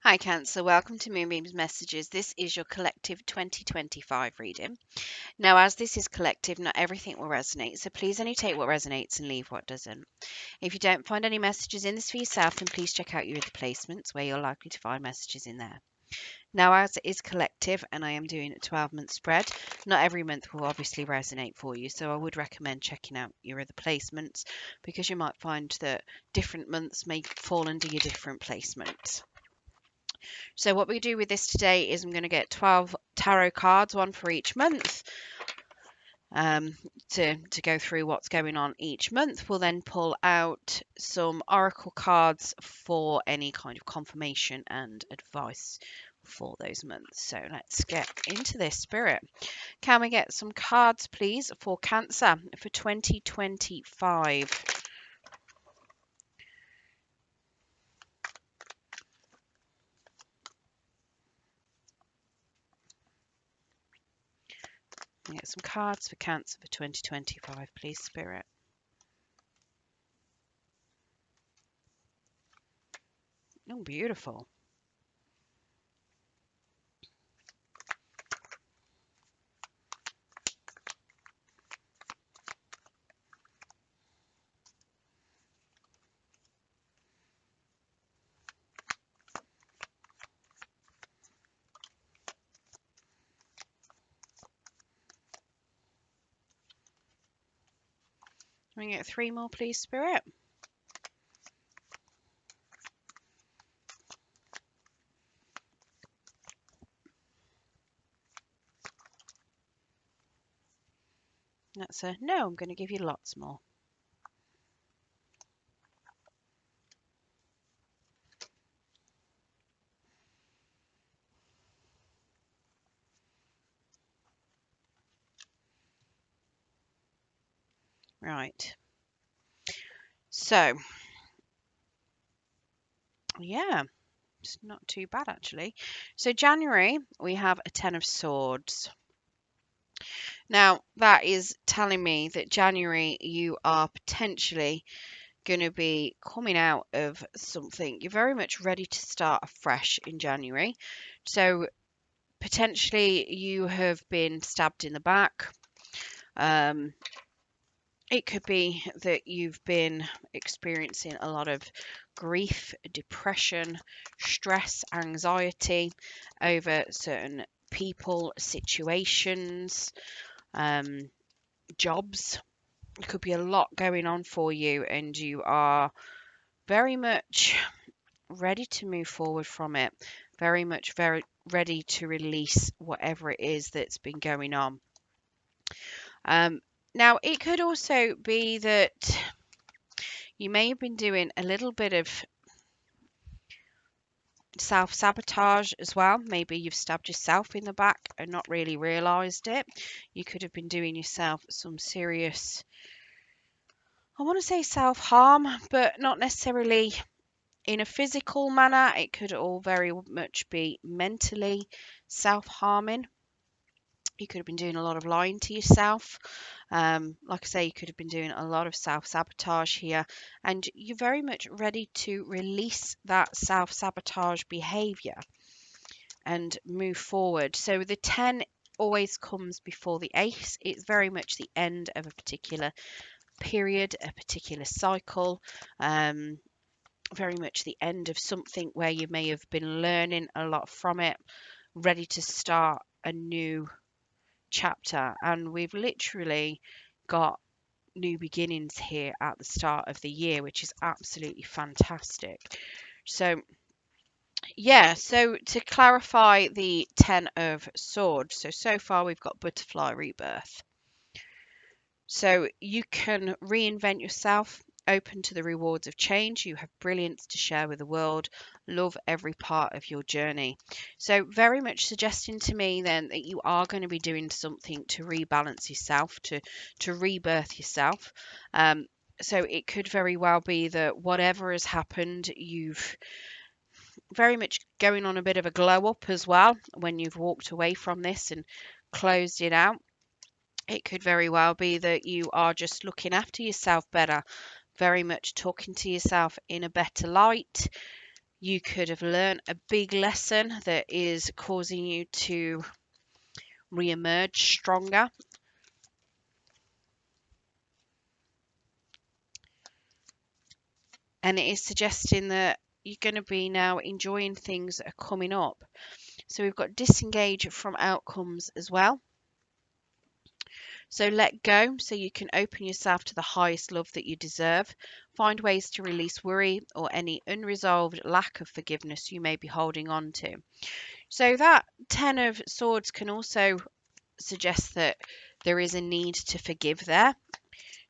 Hi Cancer, welcome to Moonbeam's Messages. This is your collective 2025 reading. Now, as this is collective, not everything will resonate, so please only take what resonates and leave what doesn't. If you don't find any messages in this for yourself, then please check out your other placements where you're likely to find messages in there. Now, as it is collective and I am doing a 12-month spread, not every month will obviously resonate for you, so I would recommend checking out your other placements because you might find that different months may fall under your different placements. So what we do with this today is I'm going to get 12 tarot cards, one for each month, um, to go through what's going on each month. We'll then pull out some oracle cards for any kind of confirmation and advice for those months. So let's get into this, Spirit. Can we get some cards, please, for Cancer for 2025? Get some cards for Cancer for 2025, please, Spirit. Oh, beautiful. Can we get 3 more, please, Spirit? That's a no, I'm going to give you lots more. Right. So, yeah, it's not too bad actually. So, January, we have a 10 of Swords. Now, that is telling me that January, you are potentially going to be coming out of something. You're very much ready to start afresh in January. So, potentially, you have been stabbed in the back. It could be that you've been experiencing a lot of grief, depression, stress, anxiety over certain people, situations, jobs. It could be a lot going on for you, and you are very much ready to move forward from it, very ready to release whatever it is that's been going on. Now, it could also be that you may have been doing a little bit of self-sabotage as well. Maybe you've stabbed yourself in the back and not really realised it. You could have been doing yourself some serious, I want to say self-harm, but not necessarily in a physical manner. It could all very much be mentally self-harming. You could have been doing a lot of lying to yourself. Like I say, you could have been doing a lot of self-sabotage here, and you're very much ready to release that self-sabotage behavior and move forward. So the 10 always comes before the ace. It's very much the end of a particular period, a particular cycle, very much the end of something where you may have been learning a lot from it, ready to start a new chapter. And we've literally got new beginnings here at the start of the year, which is absolutely fantastic. So yeah, so to clarify the 10 of Swords, so far we've got Butterfly Rebirth. So you can reinvent yourself, open to the rewards of change. You have brilliance to share with the world. Love every part of your journey. So very much suggesting to me then that you are going to be doing something to rebalance yourself, to rebirth yourself. So it could very well be that whatever has happened, you've very much going on a bit of a glow up as well when you've walked away from this and closed it out. It could very well be that you are just looking after yourself better, very much talking to yourself in a better light, You could have learned a big lesson that is causing you to re-emerge stronger. And it is suggesting that you're going to be now enjoying things that are coming up. So we've got disengage from outcomes as well. So let go so you can open yourself to the highest love that you deserve. Find ways to release worry or any unresolved lack of forgiveness you may be holding on to. So that 10 of swords can also suggest that there is a need to forgive there.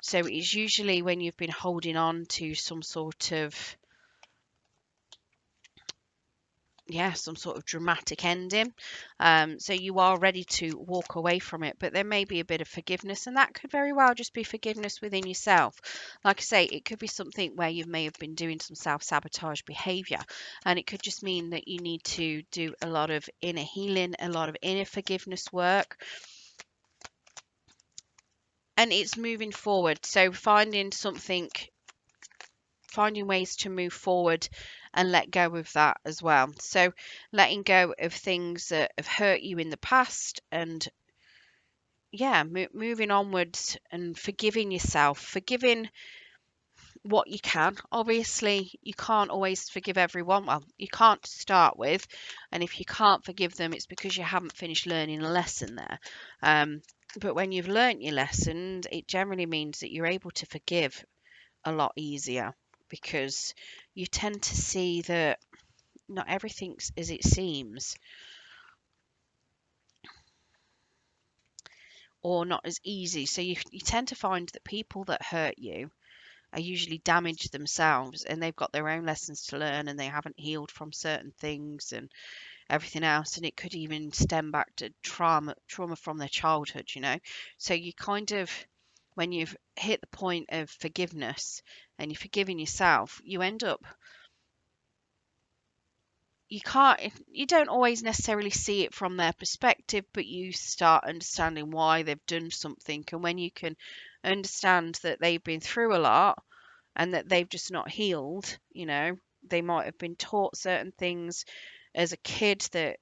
So it's usually when you've been holding on to some sort of some sort of dramatic ending. So you are ready to walk away from it, but there may be a bit of forgiveness, and that could very well just be forgiveness within yourself. Like I say, it could be something where you may have been doing some self-sabotage behavior, and it could just mean that you need to do a lot of inner healing, a lot of inner forgiveness work. And it's moving forward. So finding ways to move forward and let go of that as well. So letting go of things that have hurt you in the past, and moving onwards and forgiving yourself, forgiving what you can. Obviously, you can't always forgive everyone. Well, you can't to start with, and if you can't forgive them, it's because you haven't finished learning a lesson there. But when you've learnt your lessons, it generally means that you're able to forgive a lot easier, because you tend to see that not everything's as it seems, or not as easy. So you tend to find that people that hurt you are usually damaged themselves, and they've got their own lessons to learn, and they haven't healed from certain things and everything else. And it could even stem back to trauma from their childhood. So you kind of, when you've hit the point of forgiveness and you're forgiving yourself, you end up, you don't always necessarily see it from their perspective, but you start understanding why they've done something. And when you can understand that they've been through a lot and that they've just not healed, they might have been taught certain things as a kid that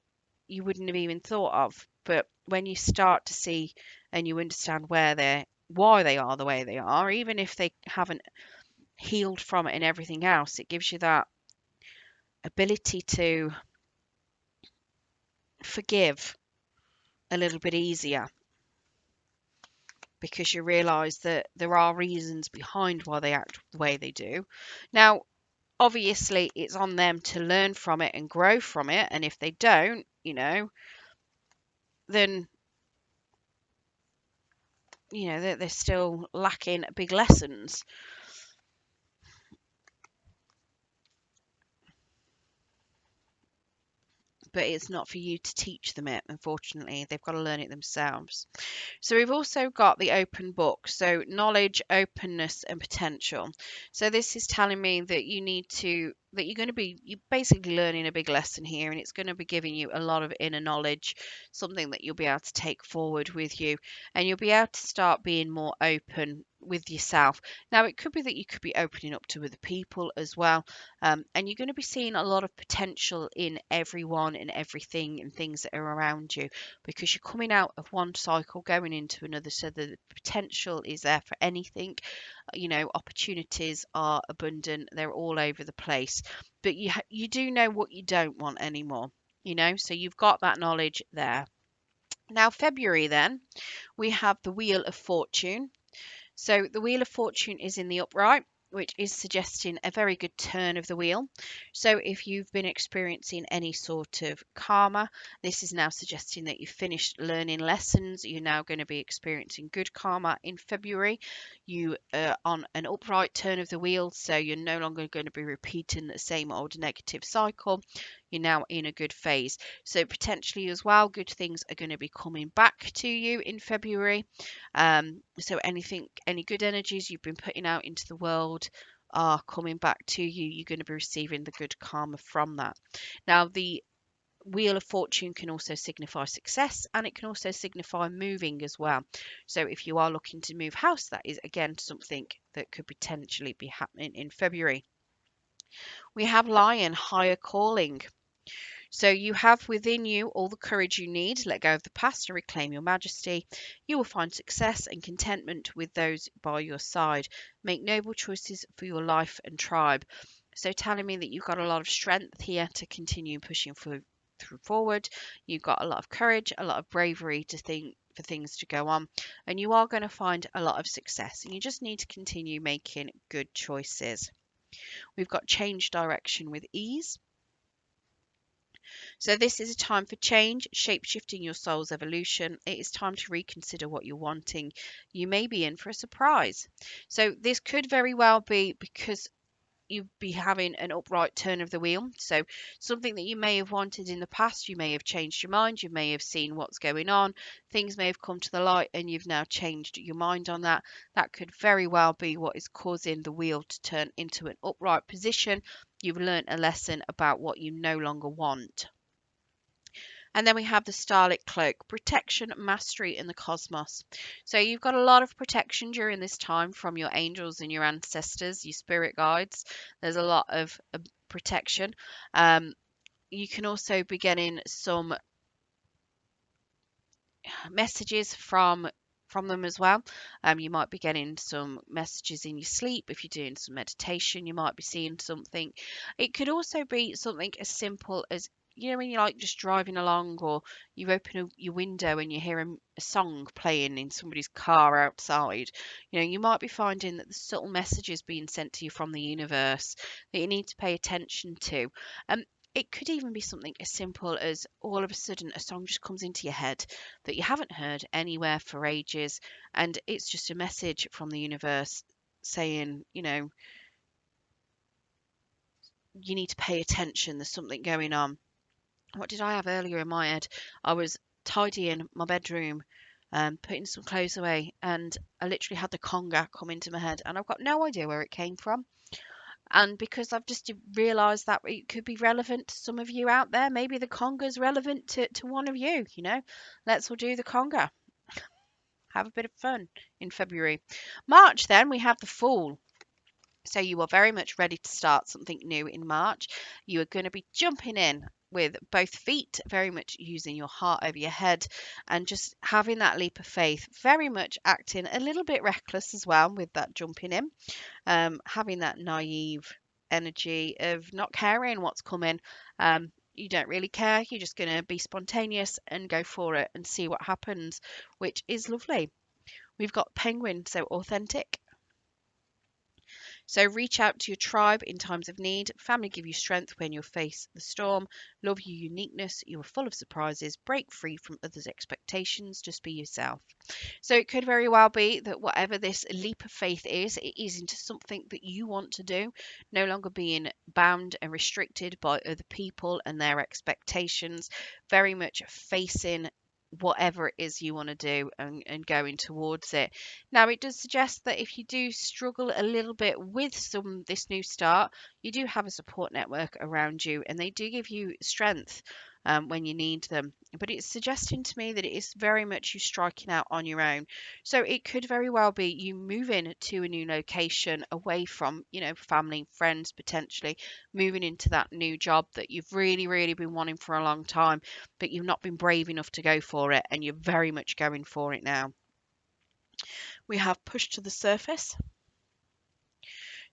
you wouldn't have even thought of. But when you start to see and you understand why they are the way they are, even if they haven't healed from it and everything else, it gives you that ability to forgive a little bit easier, because you realize that there are reasons behind why they act the way they do. Now, obviously, it's on them to learn from it and grow from it. And if they don't, then, they're still lacking big lessons. But it's not for you to teach them it, unfortunately. They've got to learn it themselves. So we've also got the open book. So knowledge, openness, and potential. So this is telling me that you're basically learning a big lesson here, and it's going to be giving you a lot of inner knowledge, something that you'll be able to take forward with you, and you'll be able to start being more open with yourself. Now, it could be that you could be opening up to other people as well, and you're going to be seeing a lot of potential in everyone and everything and things that are around you, because you're coming out of one cycle going into another, so the potential is there for anything. Opportunities are abundant, they're all over the place, but you do know what you don't want anymore, so you've got that knowledge there. Now, February, then we have the Wheel of Fortune. So the Wheel of Fortune is in the upright, which is suggesting a very good turn of the wheel. So if you've been experiencing any sort of karma, this is now suggesting that you've finished learning lessons. You're now going to be experiencing good karma in February. You are on an upright turn of the wheel, so you're no longer going to be repeating the same old negative cycle. You're now in a good phase. So potentially as well, good things are going to be coming back to you in February. So any good energies you've been putting out into the world are coming back to you. You're going to be receiving the good karma from that. Now, the Wheel of Fortune can also signify success, and it can also signify moving as well. So if you are looking to move house, that is again something that could potentially be happening in February. We have Lion, higher calling. So you have within you all the courage you need. Let go of the past and reclaim your majesty. You will find success and contentment with those by your side. Make noble choices for your life and tribe. So telling me that you've got a lot of strength here to continue pushing through forward. You've got a lot of courage, a lot of bravery to think for things to go on, and you are going to find a lot of success. And you just need to continue making good choices. We've got change direction with ease. So this is a time for change, shape-shifting your soul's evolution. It is time to reconsider what you're wanting. You may be in for a surprise. So this could very well be because you'd be having an upright turn of the wheel. So something that you may have wanted in the past, you may have changed your mind, you may have seen what's going on, things may have come to the light and you've now changed your mind on that. That could very well be what is causing the wheel to turn into an upright position. You've learned a lesson about what you no longer want. And then we have the Starlit Cloak, protection, mastery in the cosmos. So you've got a lot of protection during this time from your angels and your ancestors, your spirit guides. There's a lot of protection. You can also be getting some messages from them as well. You might be getting some messages in your sleep. If you're doing some meditation, you might be seeing something. It could also be something as simple as, you know, when you're like just driving along, or you open your window and you hear a song playing in somebody's car outside. You know, you might be finding that the subtle messages being sent to you from the universe that you need to pay attention to. Um, it could even be something as simple as all of a sudden a song just comes into your head that you haven't heard anywhere for ages, and it's just a message from the universe saying, you know, you need to pay attention, there's something going on. What did I have earlier in my head? I was tidying my bedroom, putting some clothes away, and I literally had the conga come into my head, and I've got no idea where it came from. And because I've just realised that it could be relevant to some of you out there, maybe the conga's relevant to one of you, you know. Let's all do the conga. Have a bit of fun in February. March, then we have the Fool. So you are very much ready to start something new in March. You are going to be jumping in with both feet, very much using your heart over your head and just having that leap of faith, very much acting a little bit reckless as well with that jumping in, having that naive energy of not caring what's coming. You don't really care. You're just going to be spontaneous and go for it and see what happens, which is lovely. We've got Penguin, so authentic. So reach out to your tribe in times of need. Family give you strength when you face the storm. Love your uniqueness. You are full of surprises. Break free from others' expectations. Just be yourself. So it could very well be that whatever this leap of faith is, it is into something that you want to do, no longer being bound and restricted by other people and their expectations, very much facing whatever it is you want to do and going towards it. Now, it does suggest that if you do struggle a little bit with this new start, you do have a support network around you, and they do give you strength when you need them. But it's suggesting to me that it is very much you striking out on your own. So it could very well be you moving to a new location away from, you know, family, friends, potentially moving into that new job that you've really, really been wanting for a long time, but you've not been brave enough to go for it, and you're very much going for it now. We have pushed to the surface.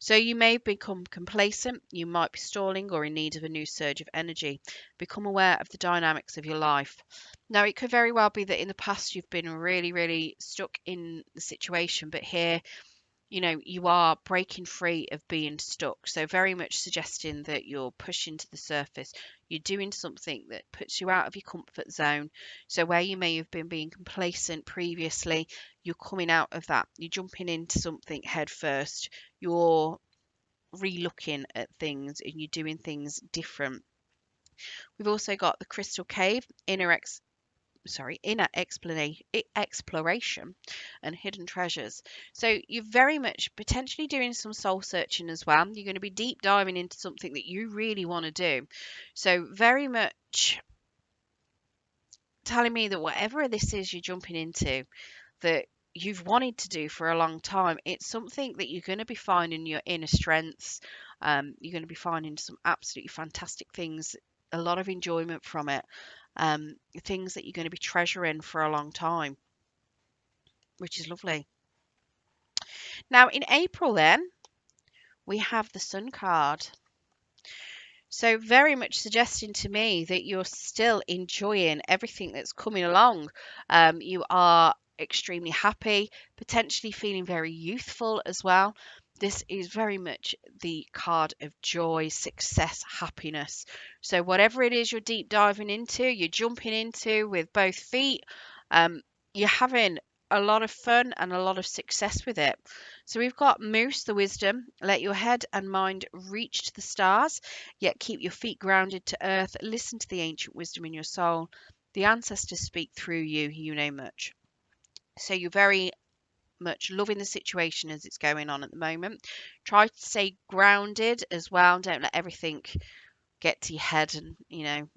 So you may become complacent, you might be stalling or in need of a new surge of energy. Become aware of the dynamics of your life. Now, it could very well be that in the past you've been really, really stuck in the situation, but here, you know, you are breaking free of being stuck. So very much suggesting that you're pushing to the surface. You're doing something that puts you out of your comfort zone. So where you may have been being complacent previously, you're coming out of that. You're jumping into something head first. You're re-looking at things and you're doing things different. We've also got the Crystal Cave, inner exploration and hidden treasures. So you're very much potentially doing some soul searching as well. You're going to be deep diving into something that you really want to do. So very much telling me that whatever this is you're jumping into, that you've wanted to do for a long time. It's something that you're going to be finding your inner strengths. You're going to be finding some absolutely fantastic things, a lot of enjoyment from it, things that you're going to be treasuring for a long time, which is lovely. Now, in April, then, we have the Sun card. So, very much suggesting to me that you're still enjoying everything that's coming along. You are extremely happy, potentially feeling very youthful as well. This is very much the card of joy, success, happiness. So, whatever it is you're deep diving into, you're jumping into with both feet, you're having a lot of fun and a lot of success with it. So, we've got Moose, the wisdom. Let your head and mind reach to the stars, yet keep your feet grounded to earth. Listen to the ancient wisdom in your soul. The ancestors speak through you, you know much. So you're very much loving the situation as it's going on at the moment. Try to stay grounded as well. Don't let everything get to your head and,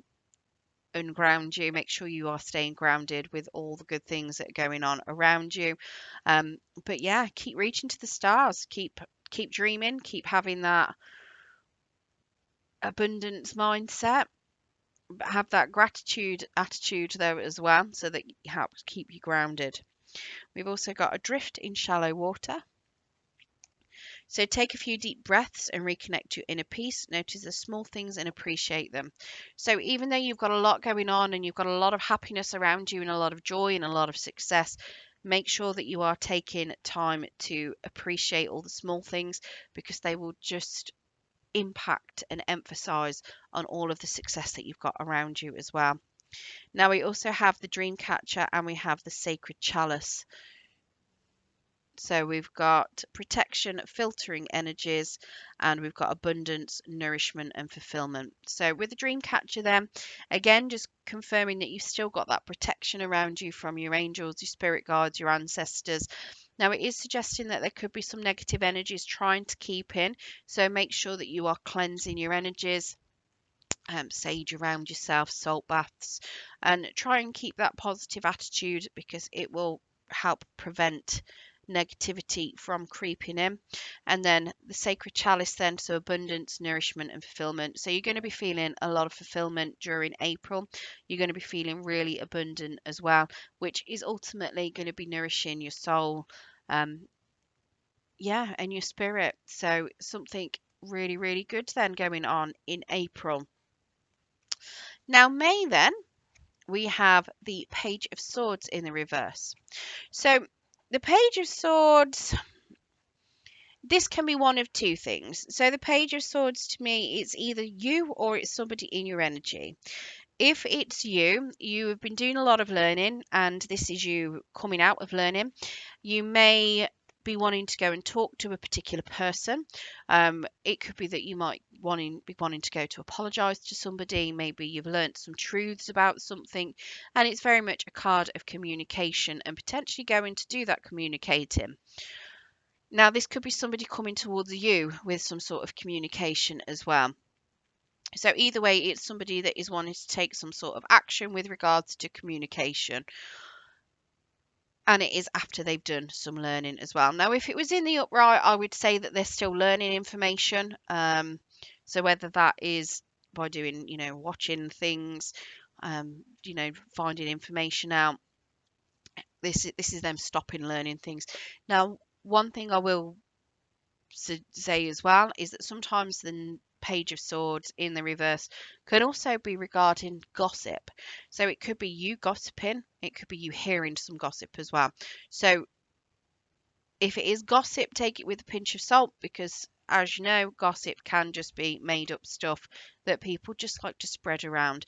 unground you. Make sure you are staying grounded with all the good things that are going on around you. But yeah, keep reaching to the stars. Keep dreaming. Keep having that abundance mindset. Have that gratitude attitude though as well, so that it helps keep you grounded. We've also got adrift in shallow water. So take a few deep breaths and reconnect to your inner peace. Notice the small things and appreciate them. So even though you've got a lot going on and you've got a lot of happiness around you and a lot of joy and a lot of success, make sure that you are taking time to appreciate all the small things, because they will just impact and emphasize on all of the success that you've got around you as well. Now we also have the dream catcher and we have the sacred chalice. So we've got protection, filtering energies, and we've got abundance, nourishment, and fulfillment. So with the dream catcher, then again, just confirming that you've still got that protection around you from your angels, your spirit guides, your ancestors. Now it is suggesting that there could be some negative energies trying to keep in. So make sure that you are cleansing your energies. Sage around yourself, salt baths, and try and keep that positive attitude, because it will help prevent negativity from creeping in. And then the sacred chalice, then, so abundance, nourishment, and fulfillment. So you're going to be feeling a lot of fulfillment during April. You're going to be feeling really abundant as well, which is ultimately going to be nourishing your soul, yeah, and your spirit. So something really, really good then going on in April. Now, May, then, we have the Page of Swords in the reverse. So, the Page of Swords, this can be one of two things. So, the Page of Swords to me, it's either you or it's somebody in your energy. If it's you, you have been doing a lot of learning, and this is you coming out of learning. You may be wanting to go and talk to a particular person. It could be that you might be wanting to go to apologize to somebody. Maybe you've learnt some truths about something, and it's very much a card of communication and potentially going to do that communicating. Now, this could be somebody coming towards you with some sort of communication as well. So either way, it's somebody that is wanting to take some sort of action with regards to communication. And it is after they've done some learning as well. Now, if it was in the upright, I would say that they're still learning information. So whether that is by doing, watching things, finding information out, this is them stopping learning things. Now, one thing I will say as well is that sometimes the Page of Swords in the reverse can also be regarding gossip. So it could be you gossiping, it could be you hearing some gossip as well. So if it is gossip, take it with a pinch of salt, because as you know, gossip can just be made up stuff that people just like to spread around.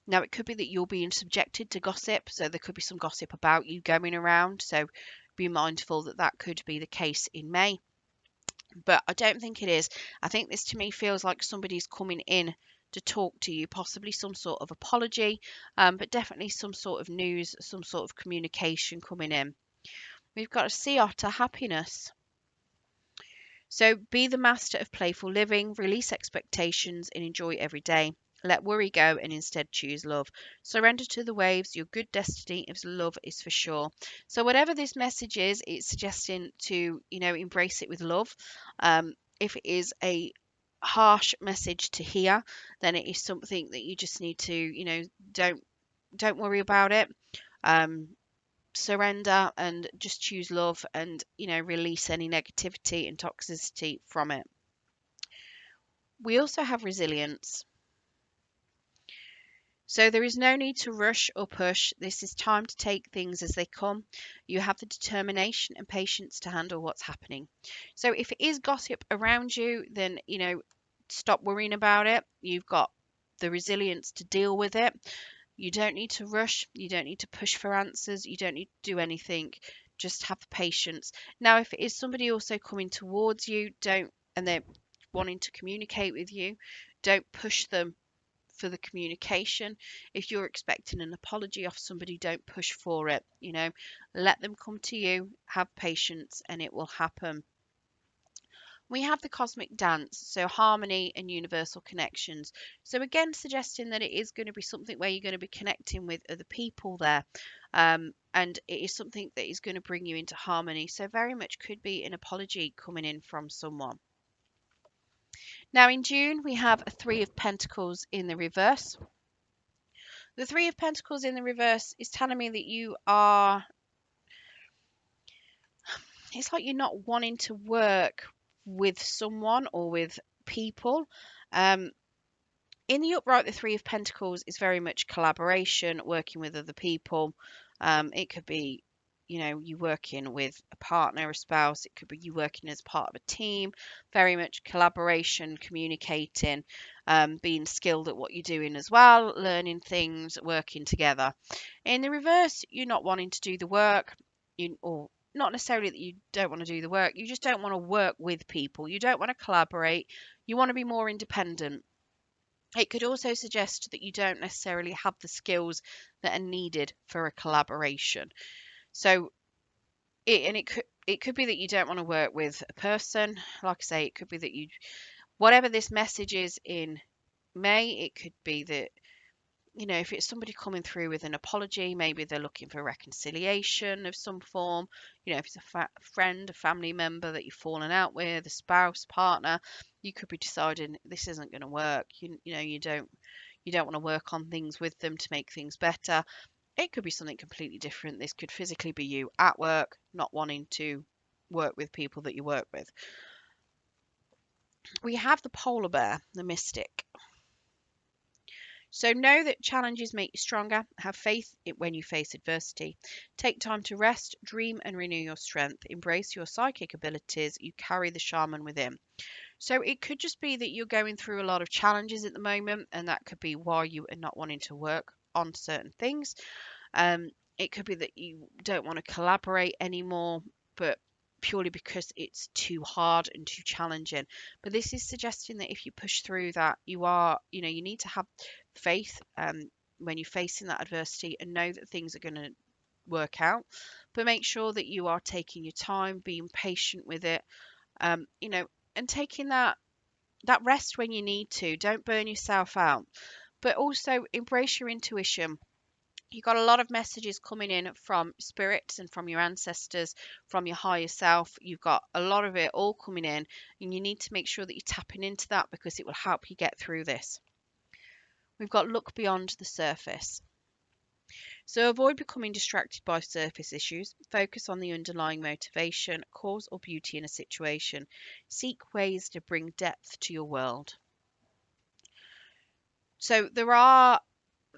Now, it could be that you're being subjected to gossip, so there could be some gossip about you going around. So be mindful that that could be the case in May. But I don't think it is. I think this to me feels like somebody's coming in to talk to you, possibly some sort of apology, but definitely some sort of news, some sort of communication coming in. We've got a sea otter, happiness. So be the master of playful living, release expectations, and enjoy every day. Let worry go and instead choose love. Surrender to the waves. Your good destiny is love is for sure. So whatever this message is, it's suggesting to, embrace it with love. If it is a harsh message to hear, then it is something that you just need to, don't don't worry about it. Um, Surrender and just choose love, and release any negativity and toxicity from it. We also have resilience. So there is no need to rush or push. This is time to take things as they come. You have the determination and patience to handle what's happening. So if it is gossip around you, then, stop worrying about it. You've got the resilience to deal with it. You don't need to rush. You don't need to push for answers. You don't need to do anything. Just have the patience. Now, if it is somebody also coming towards you, and they're wanting to communicate with you, don't push them for the communication. If you're expecting an apology off somebody, don't push for it. Let them come to you, have patience, and it will happen. We have the cosmic dance, so harmony and universal connections. So, again, suggesting that it is going to be something where you're going to be connecting with other people there. And it is something that is going to bring you into harmony. So, very much could be an apology coming in from someone. Now, in June, we have a Three of Pentacles in the reverse. The Three of Pentacles in the reverse is telling me that it's like you're not wanting to work with someone or with people. Um, in the upright, the Three of Pentacles is very much collaboration, working with other people. It could be, you working with a partner, a spouse. It could be you working as part of a team. Very much collaboration, communicating, being skilled at what you're doing as well, learning things, working together. In the reverse, you're not wanting to do the work, or not necessarily that you don't want to do the work. You just don't want to work with people. You don't want to collaborate. You want to be more independent. It could also suggest that you don't necessarily have the skills that are needed for a collaboration. So, it could be that you don't want to work with a person. Like I say, it could be that whatever this message is in May, it could be that, if it's somebody coming through with an apology, maybe they're looking for reconciliation of some form. If it's a friend, a family member that you've fallen out with, a spouse, partner, you could be deciding this isn't going to work. You don't want to work on things with them to make things better. It could be something completely different. This could physically be you at work, not wanting to work with people that you work with. We have the polar bear, the mystic. So know that challenges make you stronger. Have faith when you face adversity. Take time to rest, dream, and renew your strength. Embrace your psychic abilities. You carry the shaman within. So it could just be that you're going through a lot of challenges at the moment, and that could be why you are not wanting to work on certain things. It could be that you don't want to collaborate anymore, but purely because it's too hard and too challenging. But this is suggesting that if you push through that, you need to have faith when you're facing that adversity, and know that things are going to work out. But make sure that you are taking your time, being patient with it, and taking that rest when you need to. Don't burn yourself out, but also embrace your intuition. You got a lot of messages coming in from spirits and from your ancestors, from your higher self. You've got a lot of it all coming in, and you need to make sure that you're tapping into that, because it will help you get through this. We've got look beyond the surface. So avoid becoming distracted by surface issues. Focus on the underlying motivation, cause, or beauty in a situation. Seek ways to bring depth to your world. So there are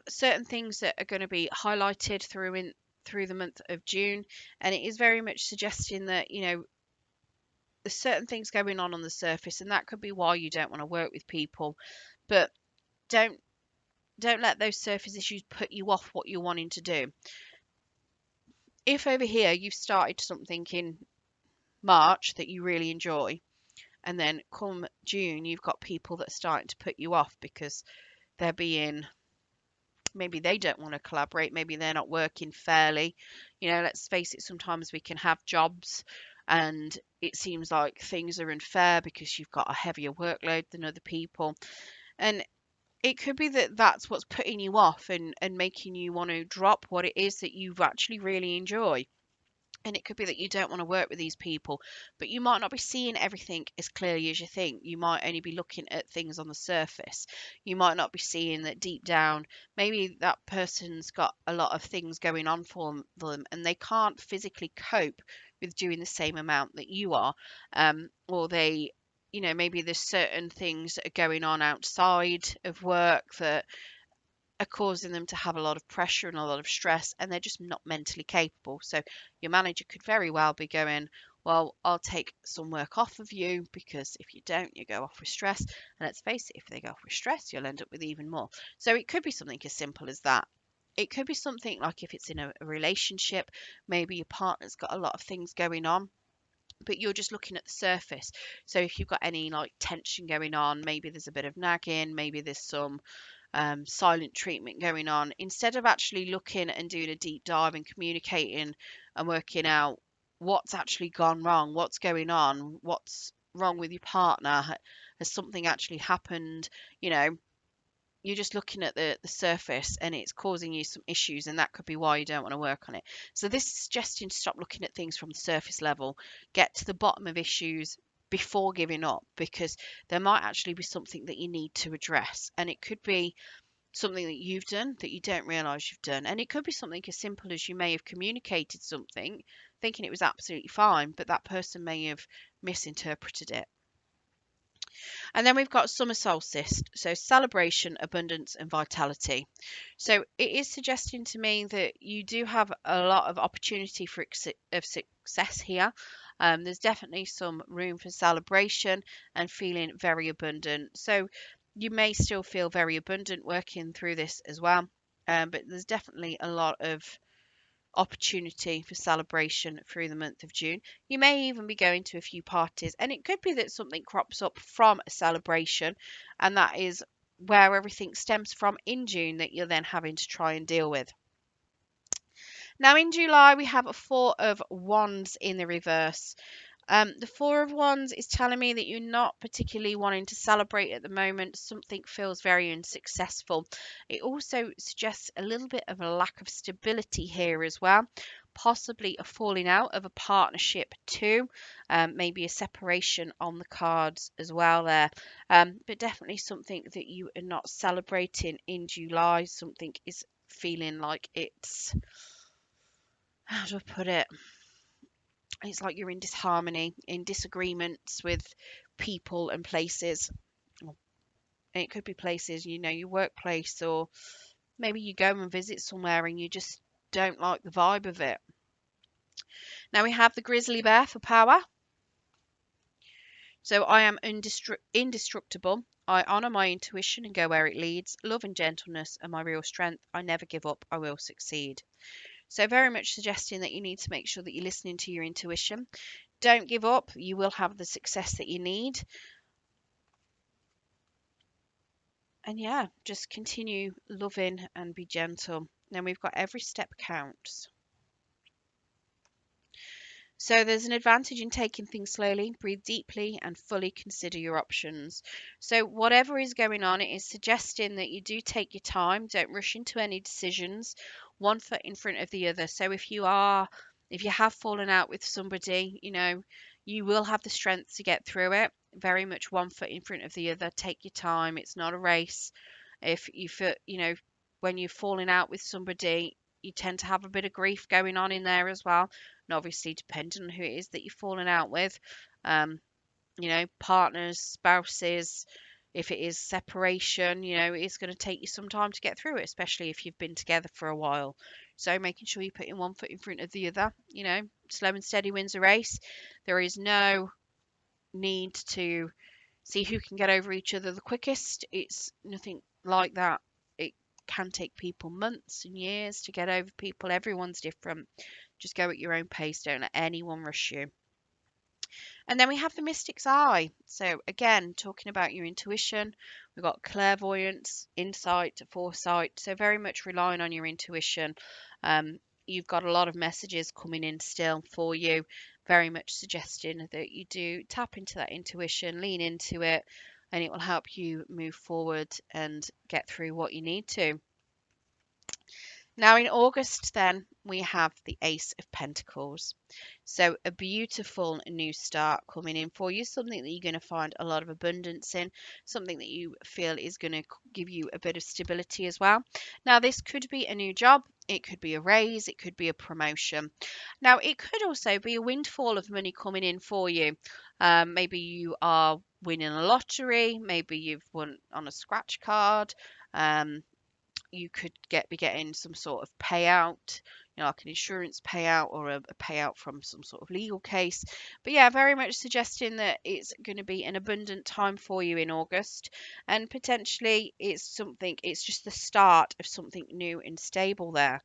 certain things that are going to be highlighted through the month of June, and it is very much suggesting that there's certain things going on the surface, and that could be why you don't want to work with people. But don't let those surface issues put you off what you're wanting to do. If over here you've started something in March that you really enjoy, and then come June you've got people that are starting to put you off because they're being, maybe they don't want to collaborate, maybe they're not working fairly. Let's face it, sometimes we can have jobs and it seems like things are unfair because you've got a heavier workload than other people. And it could be that that's what's putting you off and making you want to drop what it is that you actually really enjoy. And it could be that you don't want to work with these people, but you might not be seeing everything as clearly as you think. You might only be looking at things on the surface. You might not be seeing that deep down, maybe that person's got a lot of things going on for them and they can't physically cope with doing the same amount that you are. Or they, maybe there's certain things that are going on outside of work that are causing them to have a lot of pressure and a lot of stress, and they're just not mentally capable. So your manager could very well be going, well, I'll take some work off of you, because if you don't, you go off with stress. And let's face it, if they go off with stress, you'll end up with even more. So it could be something as simple as that. It could be something like if it's in a relationship, maybe your partner's got a lot of things going on, but you're just looking at the surface. So if you've got any like tension going on, maybe there's a bit of nagging, maybe there's some silent treatment going on, instead of actually looking and doing a deep dive and communicating and working out what's actually gone wrong, what's going on, what's wrong with your partner, has something actually happened, you know, you're just looking at the surface and it's causing you some issues, and that could be why you don't want to work on it. So this is suggesting to stop looking at things from the surface level, get to the bottom of issues before giving up, because there might actually be something that you need to address, and it could be something that you've done that you don't realize you've done. And it could be something as simple as you may have communicated something thinking it was absolutely fine, but that person may have misinterpreted it. And then we've got summer solstice, so celebration, abundance, and vitality. So it is suggesting to me that you do have a lot of opportunity for of success here. There's definitely some room for celebration and feeling very abundant. So you may still feel very abundant working through this as well, but there's definitely a lot of opportunity for celebration through the month of June. You may even be going to a few parties, and it could be that something crops up from a celebration, and that is where everything stems from in June that you're then having to try and deal with. Now, in July, we have a Four of Wands in the reverse. The Four of Wands is telling me that you're not particularly wanting to celebrate at the moment. Something feels very unsuccessful. It also suggests a little bit of a lack of stability here as well. Possibly a falling out of a partnership too. Maybe a separation on the cards as well there. But definitely something that you are not celebrating in July. Something is feeling like it's, how do I put it? It's like you're in disharmony, in disagreements with people and places. And it could be places, your workplace, or maybe you go and visit somewhere and you just don't like the vibe of it. Now we have the grizzly bear for power. So I am indestructible. I honour my intuition and go where it leads. Love and gentleness are my real strength. I never give up. I will succeed. So very much suggesting that you need to make sure that you're listening to your intuition. Don't give up. You will have the success that you need. And yeah, just continue loving and be gentle. Then we've got every step counts. So there's an advantage in taking things slowly, breathe deeply, and fully consider your options. So whatever is going on, it is suggesting that you do take your time, don't rush into any decisions, one foot in front of the other. So if you have fallen out with somebody, you will have the strength to get through it. Very much one foot in front of the other. Take your time. It's not a race. If you feel, when you're falling out with somebody, you tend to have a bit of grief going on in there as well. And obviously, depending on who it is that you're falling out with, partners, spouses, if it is separation, it's going to take you some time to get through it, especially if you've been together for a while. So making sure you're putting one foot in front of the other, slow and steady wins a race. There is no need to see who can get over each other the quickest. It's nothing like that. It can take people months and years to get over people. Everyone's different. Just go at your own pace. Don't let anyone rush you. And then we have the mystic's eye. So again, talking about your intuition, we've got clairvoyance, insight, foresight. So very much relying on your intuition. You've got a lot of messages coming in still for you, very much suggesting that you do tap into that intuition, lean into it, and it will help you move forward and get through what you need to. Now, in August, then we have the Ace of Pentacles. So, a beautiful new start coming in for you, something that you're going to find a lot of abundance in, something that you feel is going to give you a bit of stability as well. Now, this could be a new job, it could be a raise, it could be a promotion. Now, it could also be a windfall of money coming in for you. Maybe you are winning a lottery, maybe you've won on a scratch card. You could be getting some sort of payout, like an insurance payout or a payout from some sort of legal case. But yeah, very much suggesting that it's going to be an abundant time for you in August, and potentially it's just the start of something new and stable there.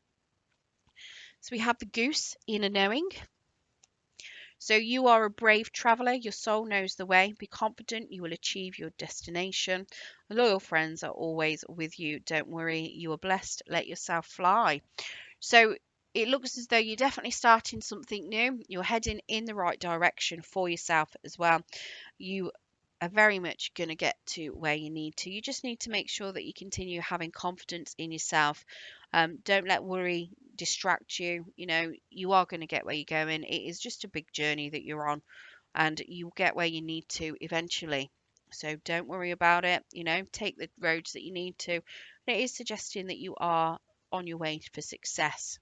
So we have the Goose, inner knowing. So you are a brave traveller, your soul knows the way. Be confident, you will achieve your destination. Loyal friends are always with you. Don't worry, you are blessed. Let yourself fly. So it looks as though you're definitely starting something new. You're heading in the right direction for yourself as well. You are very much going to get to where you need to. You just need to make sure that you continue having confidence in yourself. Don't let worry distract you. You are going to get where you're going. It is just a big journey that you're on, and you'll get where you need to eventually. So don't worry about it. Take the roads that you need to. And it is suggesting that you are on your way for success.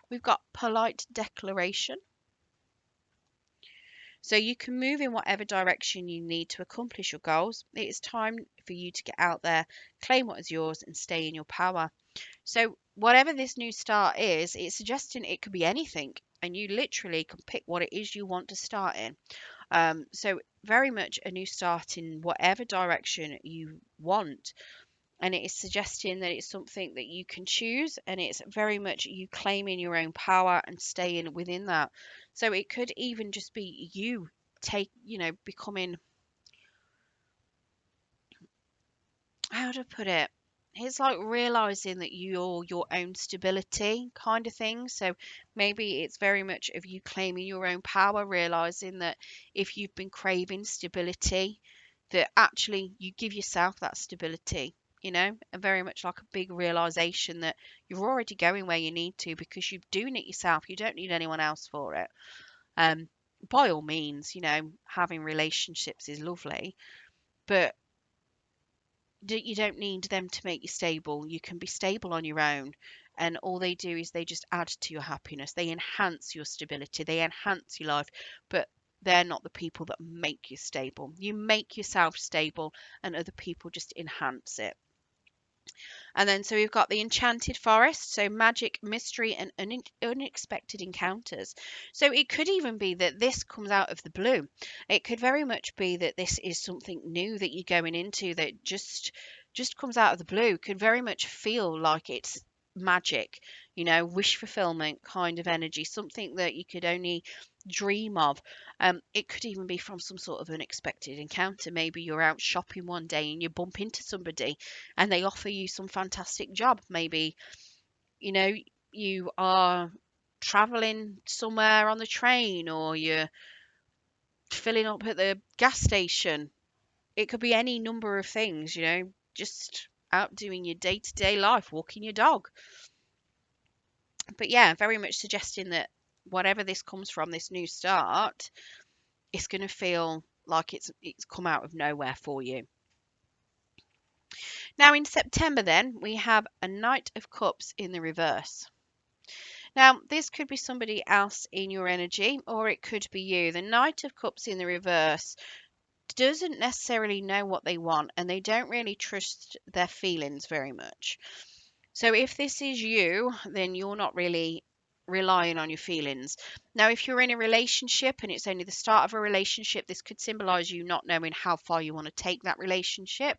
We've got polite declaration. So you can move in whatever direction you need to accomplish your goals. It is time for you to get out there, claim what is yours, and stay in your power. So whatever this new start is, it's suggesting it could be anything, and you literally can pick what it is you want to start in. So very much a new start in whatever direction you want. And it is suggesting that it's something that you can choose, and it's very much you claiming your own power and staying within that. So it could even just be you becoming, how to put it, it's like realizing that you're your own stability kind of thing. So maybe it's very much of you claiming your own power, realizing that if you've been craving stability, that actually you give yourself that stability, and very much like a big realization that you're already going where you need to because you're doing it yourself. You don't need anyone else for it. Um, by all means, having relationships is lovely, but you don't need them to make you stable. You can be stable on your own. And all they do is they just add to your happiness. They enhance your stability. They enhance your life. But they're not the people that make you stable. You make yourself stable, and other people just enhance it. And then so we've got the Enchanted Forest, so magic, mystery, and unexpected encounters. So it could even be that this comes out of the blue. It could very much be that this is something new that you're going into that just comes out of the blue. Could very much feel like it's magic, wish fulfillment kind of energy, something that you could only dream of. It could even be from some sort of unexpected encounter. Maybe you're out shopping one day and you bump into somebody and they offer you some fantastic job. Maybe, you know, you are traveling somewhere on the train, or you're filling up at the gas station. It could be any number of things, just out doing your day to day life, walking your dog. But yeah, very much suggesting that whatever this comes from, this new start, it's going to feel like it's come out of nowhere for you. Now in September then, we have a Knight of Cups in the reverse. Now, this could be somebody else in your energy, or it could be you. The Knight of Cups in the reverse doesn't necessarily know what they want, and they don't really trust their feelings very much. So if this is you, then you're not really relying on your feelings. Now, if you're in a relationship and it's only the start of a relationship, this could symbolize you not knowing how far you want to take that relationship,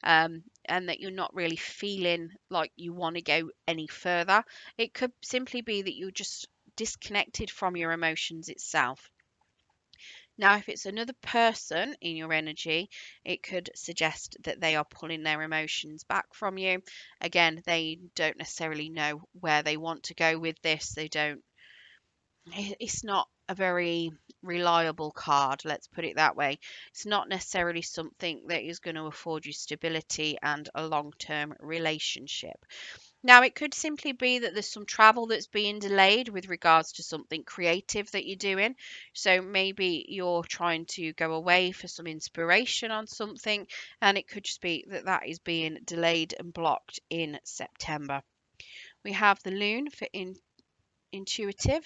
and that you're not really feeling like you want to go any further. It could simply be that you're just disconnected from your emotions itself. Now, if it's another person in your energy, it could suggest that they are pulling their emotions back from you. Again, they don't necessarily know where they want to go with this. It's not a very reliable card, let's put it that way. It's not necessarily something that is going to afford you stability and a long-term relationship. Now, it could simply be that there's some travel that's being delayed with regards to something creative that you're doing. So maybe you're trying to go away for some inspiration on something, and it could just be that that is being delayed and blocked in September. We have the Loon for intuitive.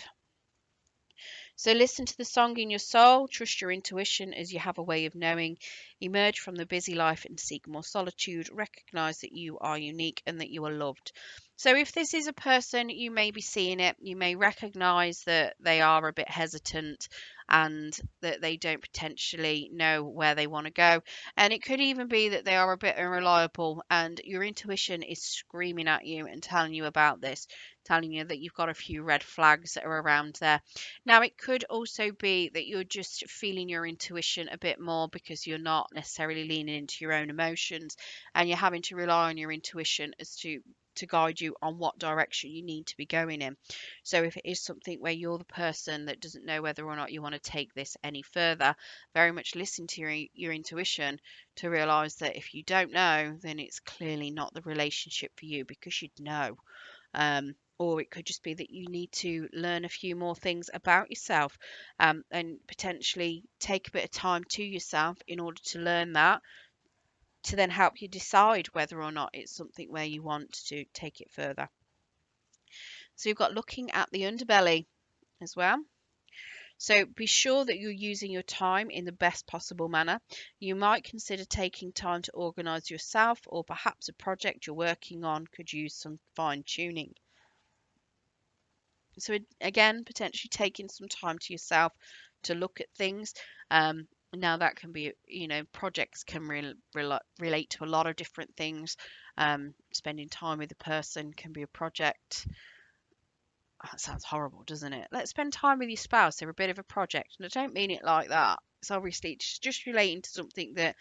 So listen to the song in your soul, trust your intuition as you have a way of knowing, emerge from the busy life and seek more solitude, recognize that you are unique and that you are loved. So if this is a person, you may be seeing it, you may recognize that they are a bit hesitant and that they don't potentially know where they want to go. And it could even be that they are a bit unreliable and your intuition is screaming at you and telling you about this, telling you that you've got a few red flags that are around there. Now, it could also be that you're just feeling your intuition a bit more because you're not necessarily leaning into your own emotions and you're having to rely on your intuition as to guide you on what direction you need to be going in. So if it is something where you're the person that doesn't know whether or not you want to take this any further, very much listen to your intuition to realize that if you don't know, then it's clearly not the relationship for you because you'd know. Or it could just be that you need to learn a few more things about yourself, and potentially take a bit of time to yourself in order to learn that, to then help you decide whether or not it's something where you want to take it further. So you've got looking at the underbelly as well. So be sure that you're using your time in the best possible manner. You might consider taking time to organize yourself, or perhaps a project you're working on could use some fine tuning. So again, potentially taking some time to yourself to look at things. Now that can be, projects can relate to a lot of different things. Spending time with a person can be a project. Oh, that sounds horrible, doesn't it? Let's spend time with your spouse. They're a bit of a project, and I don't mean it like that. It's obviously just relating to something that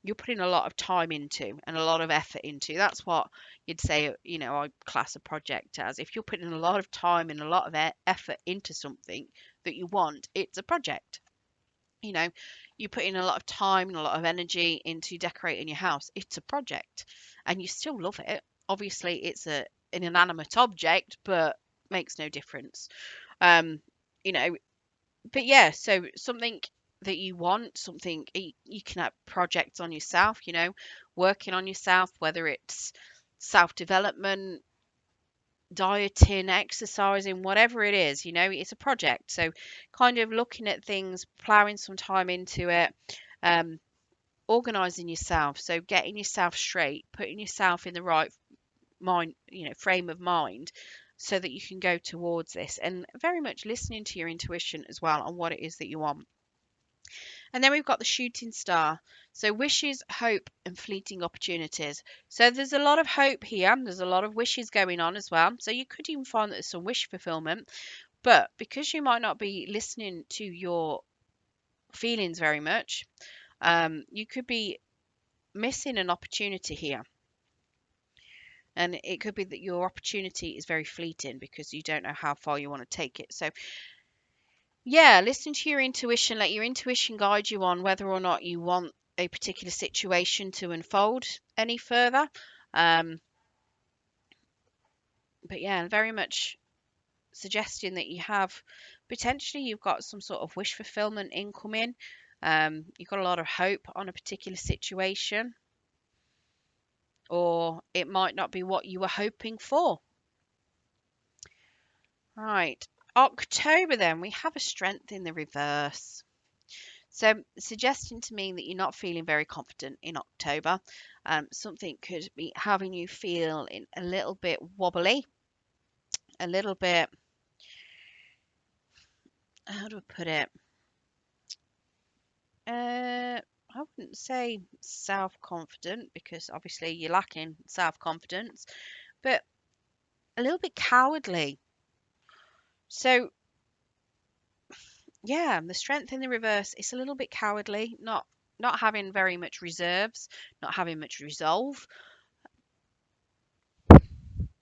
you're putting a lot of time into and a lot of effort into. That's what you'd say, I class a project as. If you're putting a lot of time and a lot of effort into something that you want, it's a project. You know, you put in a lot of time and a lot of energy into decorating your house. It's a project and you still love it. Obviously, it's an inanimate object, but makes no difference. Um, you know, but yeah, so something that you want, something you can have projects on yourself, working on yourself, whether it's self development, dieting, exercising, whatever it is, it's a project. So kind of looking at things, plowing some time into it, um, organizing yourself. So getting yourself straight, putting yourself in the right mind, frame of mind so that you can go towards this, and very much listening to your intuition as well on what it is that you want. And then we've got the shooting star. So wishes, hope, and fleeting opportunities. So there's a lot of hope here. There's a lot of wishes going on as well. So you could even find that there's some wish fulfillment. But because you might not be listening to your feelings very much, you could be missing an opportunity here. And it could be that your opportunity is very fleeting because you don't know how far you want to take it. So yeah, listen to your intuition. Let your intuition guide you on whether or not you want a particular situation to unfold any further. Um, but yeah, very much suggesting that you have potentially you've got some sort of wish fulfillment incoming. You've got a lot of hope on a particular situation, or it might not be what you were hoping for. Right. October, then we have a strength in the reverse. So, suggesting to me that you're not feeling very confident in October. Something could be having you feel a little bit wobbly, a little bit, how do I put it? I wouldn't say self confident because obviously you're lacking self confidence, but a little bit cowardly. So, yeah, the strength in the reverse is a little bit cowardly, not having very much reserves, not having much resolve,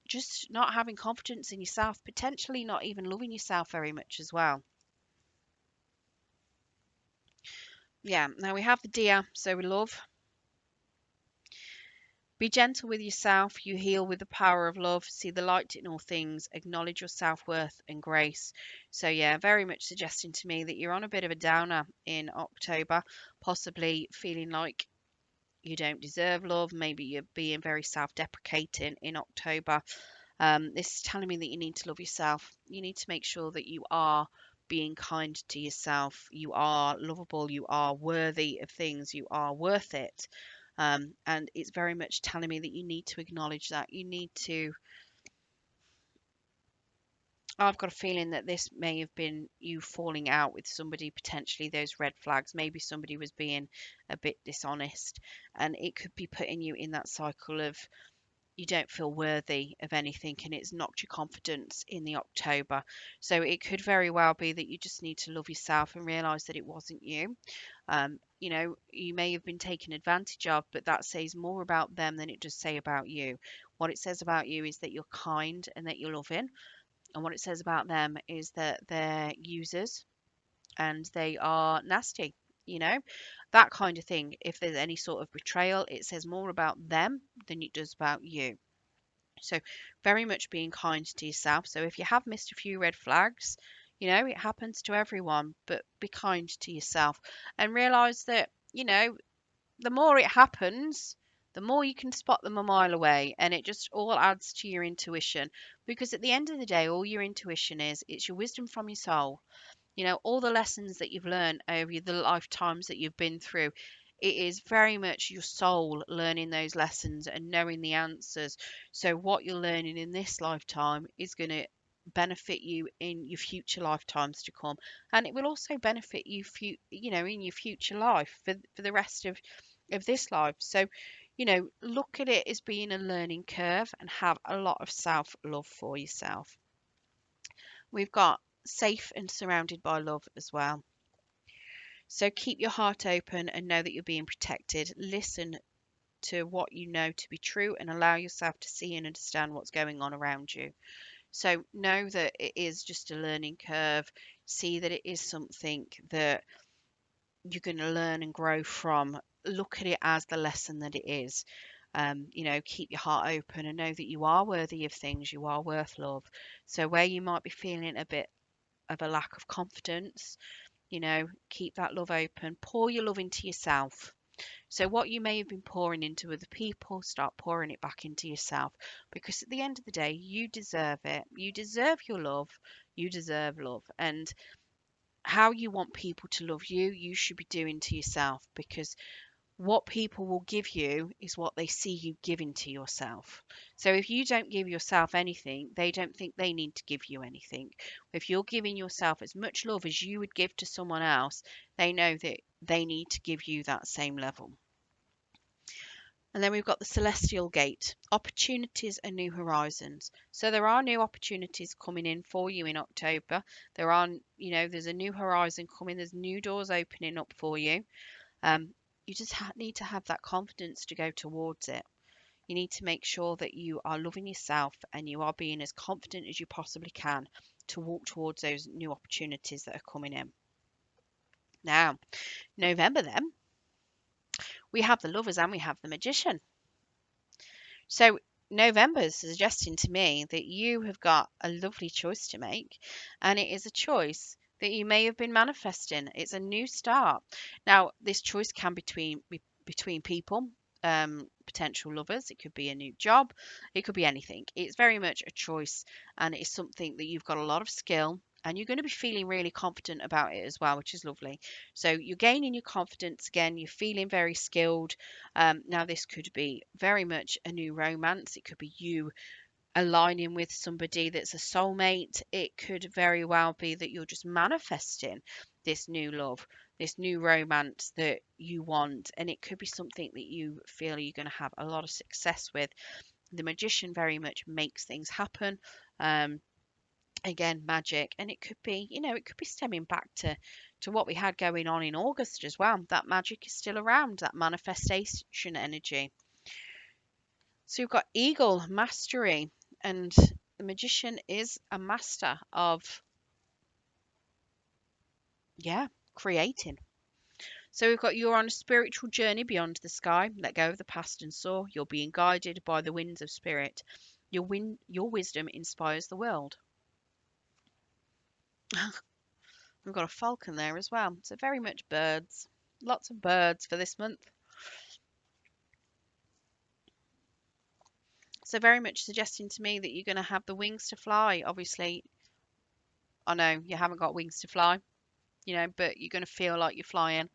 just not having confidence in yourself, potentially not even loving yourself very much as well. Yeah, now we have the Deer, so we love. Be gentle with yourself. You heal with the power of love. See the light in all things. Acknowledge your self worth and grace. So, yeah, very much suggesting to me that you're on a bit of a downer in October, possibly feeling like you don't deserve love. Maybe you're being very self deprecating in October. This is telling me that you need to love yourself. You need to make sure that you are being kind to yourself. You are lovable. You are worthy of things. You are worth it. And it's very much telling me that you need to acknowledge that. You need to. I've got a feeling that this may have been you falling out with somebody, potentially those red flags. Maybe somebody was being a bit dishonest, and it could be putting you in that cycle of you don't feel worthy of anything, and it's knocked your confidence in the October. So it could very well be that you just need to love yourself and realize that it wasn't you. You may have been taken advantage of, but that says more about them than it does say about you. What it says about you is that you're kind and that you're loving, and what it says about them is that they're users and they are nasty. You know, that kind of thing. If there's any sort of betrayal, it says more about them than it does about you. So, very much being kind to yourself. So, if you have missed a few red flags, it happens to everyone, but be kind to yourself and realize that, the more it happens, the more you can spot them a mile away. And it just all adds to your intuition, because at the end of the day, all your intuition is, it's your wisdom from your soul. All the lessons that you've learned over the lifetimes that you've been through, it is very much your soul learning those lessons and knowing the answers. So what you're learning in this lifetime is going to benefit you in your future lifetimes to come, and it will also benefit you in your future life for the rest of this life. So look at it as being a learning curve and have a lot of self love for yourself. We've got safe and surrounded by love as well. So keep your heart open and know that you're being protected. Listen to what you know to be true and allow yourself to see and understand what's going on around you. So know that it is just a learning curve. See that it is something that you're going to learn and grow from. Look at it as the lesson that it is. Keep your heart open and know that you are worthy of things. You are worth love. So where you might be feeling a bit of a lack of confidence, keep that love open. Pour your love into yourself. So what you may have been pouring into other people, start pouring it back into yourself, because at the end of the day, you deserve it. You deserve your love. You deserve love. And how you want people to love you, you should be doing to yourself, because what people will give you is what they see you giving to yourself. So if you don't give yourself anything, they don't think they need to give you anything. If you're giving yourself as much love as you would give to someone else, they know that they need to give you that same level. And then we've got the celestial gate, opportunities and new horizons. So there are new opportunities coming in for you in October. There's a new horizon coming. There's new doors opening up for you. You just need to have that confidence to go towards it. You need to make sure that you are loving yourself and you are being as confident as you possibly can to walk towards those new opportunities that are coming in. Now, November then, we have the lovers and we have the magician. So November is suggesting to me that you have got a lovely choice to make, and it is a choice that you may have been manifesting. It's a new start. Now, this choice can be between people, potential lovers. It could be a new job. It could be anything. It's very much a choice, and it's something that you've got a lot of skill. And you're going to be feeling really confident about it as well, which is lovely. So you're gaining your confidence again. You're feeling very skilled. Now, this could be very much a new romance. It could be you aligning with somebody that's a soulmate. It could very well be that you're just manifesting this new love, this new romance that you want. And it could be something that you feel you're going to have a lot of success with. The magician very much makes things happen. Again, magic. And it could be, it could be stemming back to what we had going on in August as well. That magic is still around, that manifestation energy. So you've got eagle, mastery, and the magician is a master of, yeah, creating. So we've got you're on a spiritual journey beyond the sky. Let go of the past and soar. You're being guided by the winds of spirit. Your wisdom inspires the world. We've got a falcon there as well. So very much birds. Lots of birds for this month. So very much suggesting to me that you're going to have the wings to fly. Obviously, I know you haven't got wings to fly, but you're going to feel like you're flying.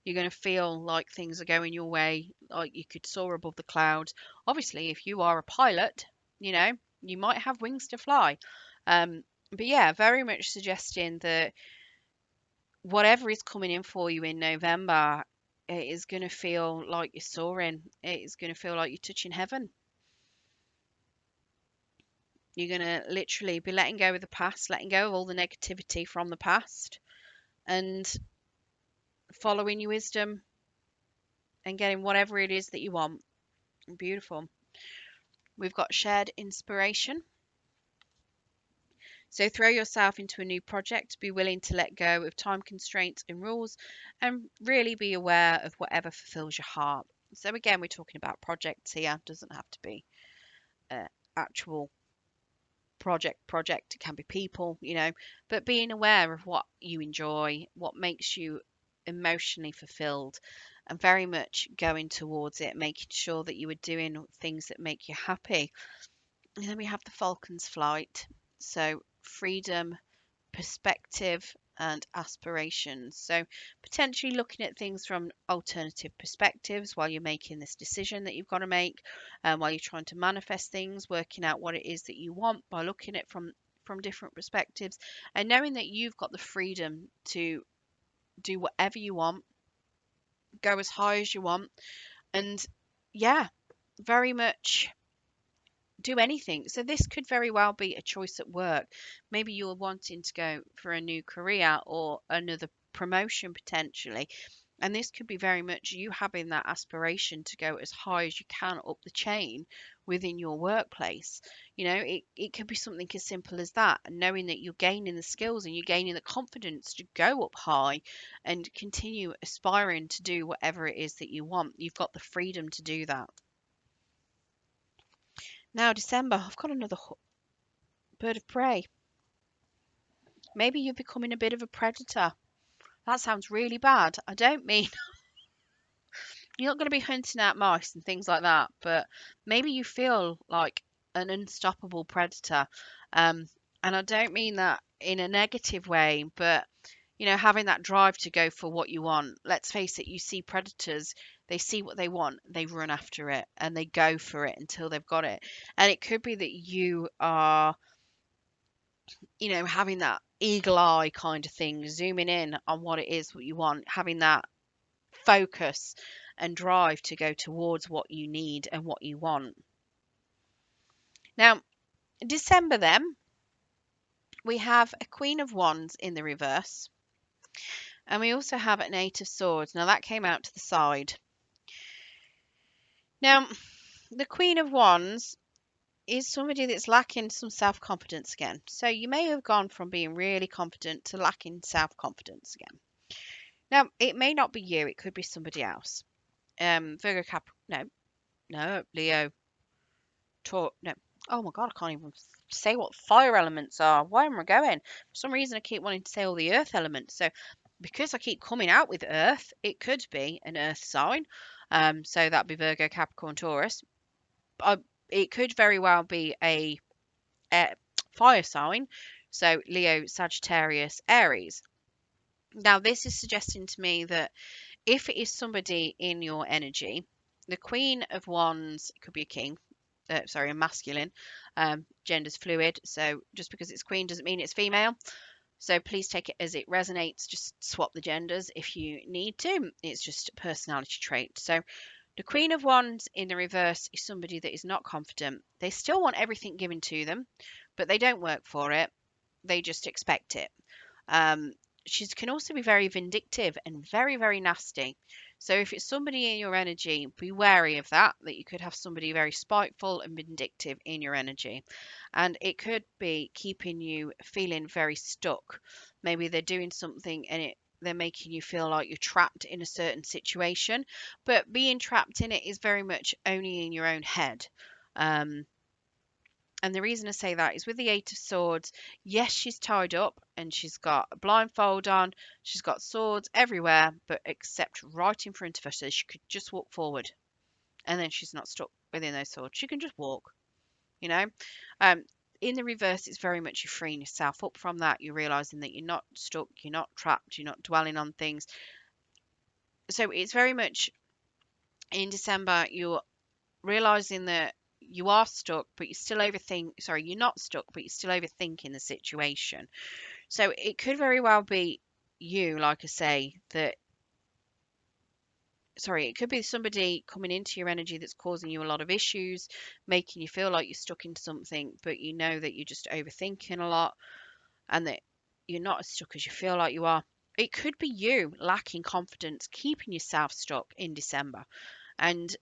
You're going to feel like things are going your way, like you could soar above the clouds. Obviously, if you are a pilot, you might have wings to fly. But yeah, very much suggesting that whatever is coming in for you in November, it is going to feel like you're soaring. It is going to feel like you're touching heaven. You're going to literally be letting go of the past, letting go of all the negativity from the past, and following your wisdom and getting whatever it is that you want. Beautiful. We've got shared inspiration. So throw yourself into a new project, be willing to let go of time constraints and rules, and really be aware of whatever fulfills your heart. So again, we're talking about projects here. It doesn't have to be actual project. It can be people, but being aware of what you enjoy, what makes you emotionally fulfilled, and very much going towards it, making sure that you are doing things that make you happy. And then we have the Falcon's flight. So freedom, perspective, and aspirations. So potentially looking at things from alternative perspectives while you're making this decision that you've got to make, while you're trying to manifest things, working out what it is that you want by looking at it from different perspectives, and knowing that you've got the freedom to do whatever you want, go as high as you want, and yeah, very much do anything. So this could very well be a choice at work. Maybe you're wanting to go for a new career or another promotion potentially. And this could be very much you having that aspiration to go as high as you can up the chain within your workplace. It could be something as simple as that, and knowing that you're gaining the skills and you're gaining the confidence to go up high and continue aspiring to do whatever it is that you want. You've got the freedom to do that. Now, December, I've got another bird of prey. Maybe you're becoming a bit of a predator. That sounds really bad. I don't mean you're not going to be hunting out mice and things like that, but maybe you feel like an unstoppable predator. And I don't mean that in a negative way, but having that drive to go for what you want. Let's face it, you see predators, they see what they want, they run after it, and they go for it until they've got it. And it could be that you are having that eagle eye kind of thing, zooming in on what it is what you want, having that focus and drive to go towards what you need and what you want. Now, December then, we have a Queen of Wands in the reverse. And we also have an Eight of Swords. Now, that came out to the side. Now, the Queen of Wands is somebody that's lacking some self-confidence again. So you may have gone from being really confident to lacking self-confidence again. Now, it may not be you. It could be somebody else. Virgo, no, Leo, Taurus, no. Oh my God, I can't even say what fire elements are. Where am I going? For some reason, I keep wanting to say all the earth elements. So because I keep coming out with earth, it could be an earth sign. So that'd be Virgo, Capricorn, Taurus. It could very well be a fire sign. So Leo, Sagittarius, Aries. Now, this is suggesting to me that if it is somebody in your energy, the Queen of Wands could be a king, a masculine, gender's fluid. So just because it's queen doesn't mean it's female. So please take it as it resonates. Just swap the genders if you need to. It's just a personality trait. So the Queen of Wands in the reverse is somebody that is not confident. They still want everything given to them, but they don't work for it. They just expect it. She can also be very vindictive and very, very nasty. So if it's somebody in your energy, be wary of that you could have somebody very spiteful and vindictive in your energy. And it could be keeping you feeling very stuck. Maybe they're doing something and they're making you feel like you're trapped in a certain situation, but being trapped in it is very much only in your own head. Um, and the reason I say that is with the Eight of Swords, yes, she's tied up and she's got a blindfold on, she's got swords everywhere, but except right in front of her, so she could just walk forward, and then she's not stuck within those swords. She can just walk, you know. Um, in the reverse, it's very much you're freeing yourself up from that. You're realizing that you're not stuck, you're not trapped, you're not dwelling on things. So it's very much in December, you're realizing that you are stuck, but you still overthink. Sorry, you're not stuck, but you're still overthinking the situation. So it could very well be you, like I say, that. Sorry, it could be somebody coming into your energy that's causing you a lot of issues, making you feel like you're stuck into something, but you know that you're just overthinking a lot and that you're not as stuck as you feel like you are. It could be you lacking confidence, keeping yourself stuck in December. And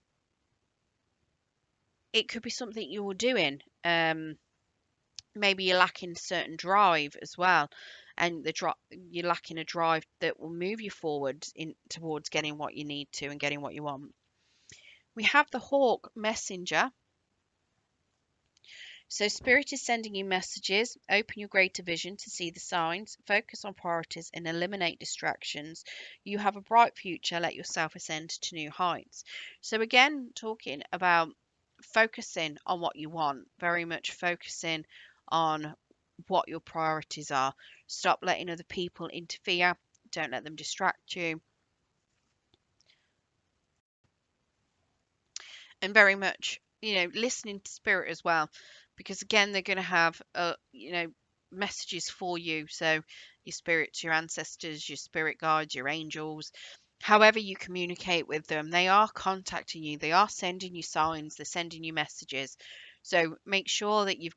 it could be something you're doing. Maybe you're lacking certain drive as well. And you're lacking a drive that will move you forward in towards getting what you need to and getting what you want. We have the Hawk Messenger. So, Spirit is sending you messages. Open your greater vision to see the signs, focus on priorities, and eliminate distractions. You have a bright future. Let yourself ascend to new heights. So, again, talking about focusing on what you want, very much focusing on what your priorities are. Stop letting other people interfere. Don't let them distract you. And very much, listening to spirit as well, because again, they're going to have, messages for you. So your spirits, your ancestors, your spirit guides, your angels, however you communicate with them, they are contacting you. They are sending you signs. They're sending you messages. So make sure that your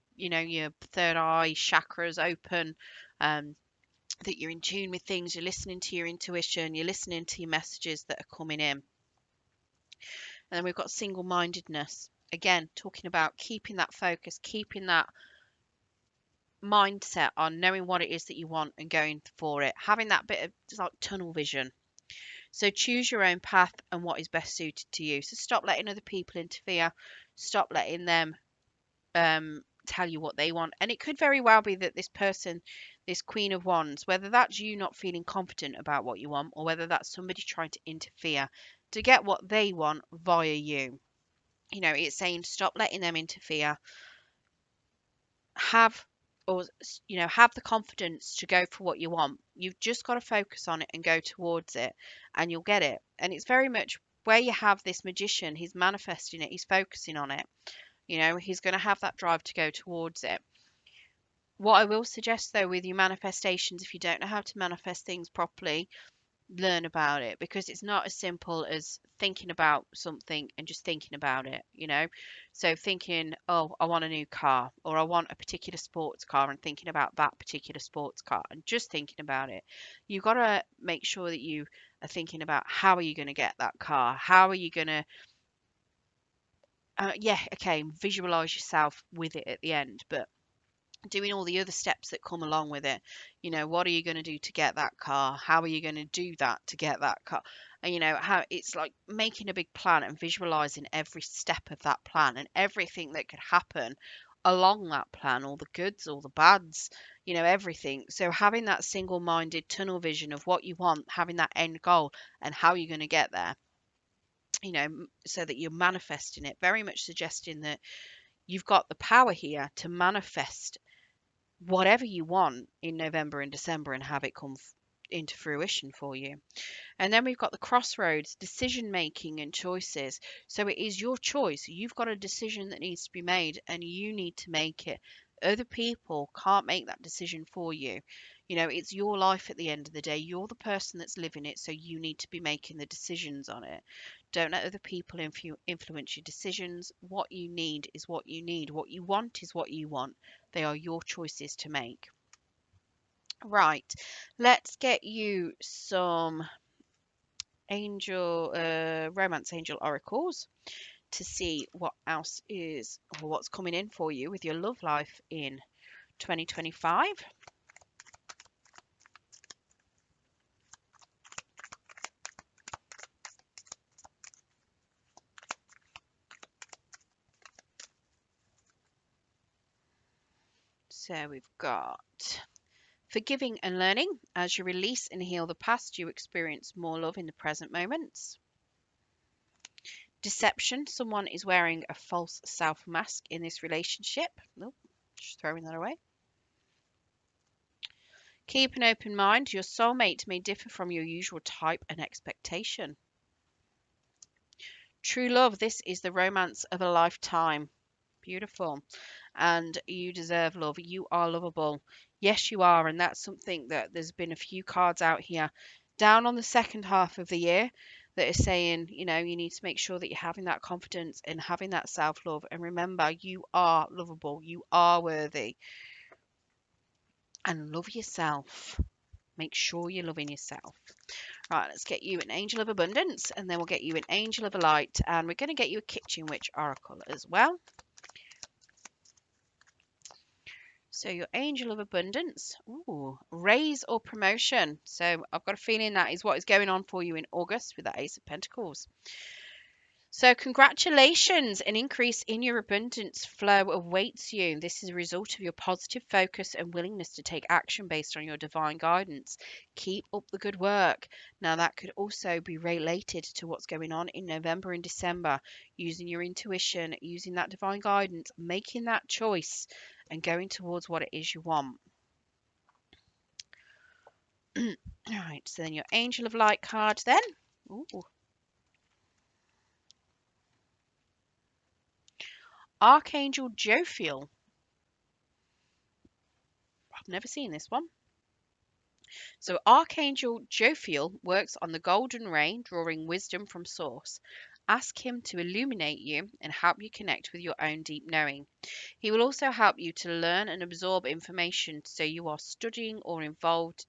third eye chakras open, that you're in tune with things. You're listening to your intuition. You're listening to your messages that are coming in. And then we've got single-mindedness. Again, talking about keeping that focus, keeping that mindset on knowing what it is that you want and going for it. Having that bit of just like tunnel vision. So choose your own path and what is best suited to you. So stop letting other people interfere. Stop letting them tell you what they want. And it could very well be that this person, this Queen of Wands, whether that's you not feeling confident about what you want or whether that's somebody trying to interfere to get what they want via you. It's saying stop letting them interfere. Have have the confidence to go for what you want. You've just got to focus on it and go towards it, and you'll get it. And it's very much where you have this magician, he's manifesting it, he's focusing on it. He's going to have that drive to go towards it. What I will suggest though with your manifestations, if you don't know how to manifest things properly, learn about it, because it's not as simple as thinking about something and just thinking about it. So thinking, oh, I want a new car, or I want a particular sports car, and thinking about that particular sports car and just thinking about it. You've got to make sure that you are thinking about how are you going to get that car, how are you going to visualize yourself with it at the end, but doing all the other steps that come along with it. What are you going to do to get that car? How are you going to do that to get that car? And how it's like making a big plan and visualizing every step of that plan and everything that could happen along that plan, all the goods, all the bads, everything. So having that single-minded tunnel vision of what you want, having that end goal and how you're going to get there, so that you're manifesting it, very much suggesting that you've got the power here to manifest whatever you want in November and December and have it come into fruition for you. And then we've got the crossroads, decision making and choices. So it is your choice. You've got a decision that needs to be made and you need to make it. Other people can't make that decision for you. It's your life at the end of the day. You're the person that's living it, so you need to be making the decisions on it. Don't let other people influence your decisions. What you need is what you need. What you want is what you want. They are your choices to make. Right, let's get you some romance angel oracles to see what else is or what's coming in for you with your love life in 2025. So we've got forgiving and learning. As you release and heal the past, you experience more love in the present moments. Deception. Someone is wearing a false self mask in this relationship. Nope, just throwing that away. Keep an open mind. Your soulmate may differ from your usual type and expectation. True love. This is the romance of a lifetime. Beautiful. And you deserve love. You are lovable. Yes, you are. And that's something that there's been a few cards out here down on the second half of the year that is saying, you know, you need to make sure that you're having that confidence and having that self love. And remember, you are lovable. You are worthy. And love yourself. Make sure you're loving yourself. Right, let's get you an angel of abundance and then we'll get you an angel of light. And we're going to get you a kitchen witch oracle as well. So your angel of abundance, ooh, raise or promotion. So I've got a feeling that is what is going on for you in August with that Ace of Pentacles. So congratulations, an increase in your abundance flow awaits you. This is a result of your positive focus and willingness to take action based on your divine guidance. Keep up the good work. Now that could also be related to what's going on in November and December, using your intuition, using that divine guidance, making that choice and going towards what it is you want. All right, so then your angel of light card then. Ooh. Archangel Jophiel. I've never seen this one. So Archangel Jophiel works on the golden ray, drawing wisdom from source. Ask him to illuminate you and help you connect with your own deep knowing. He will also help you to learn and absorb information so you are studying or involved.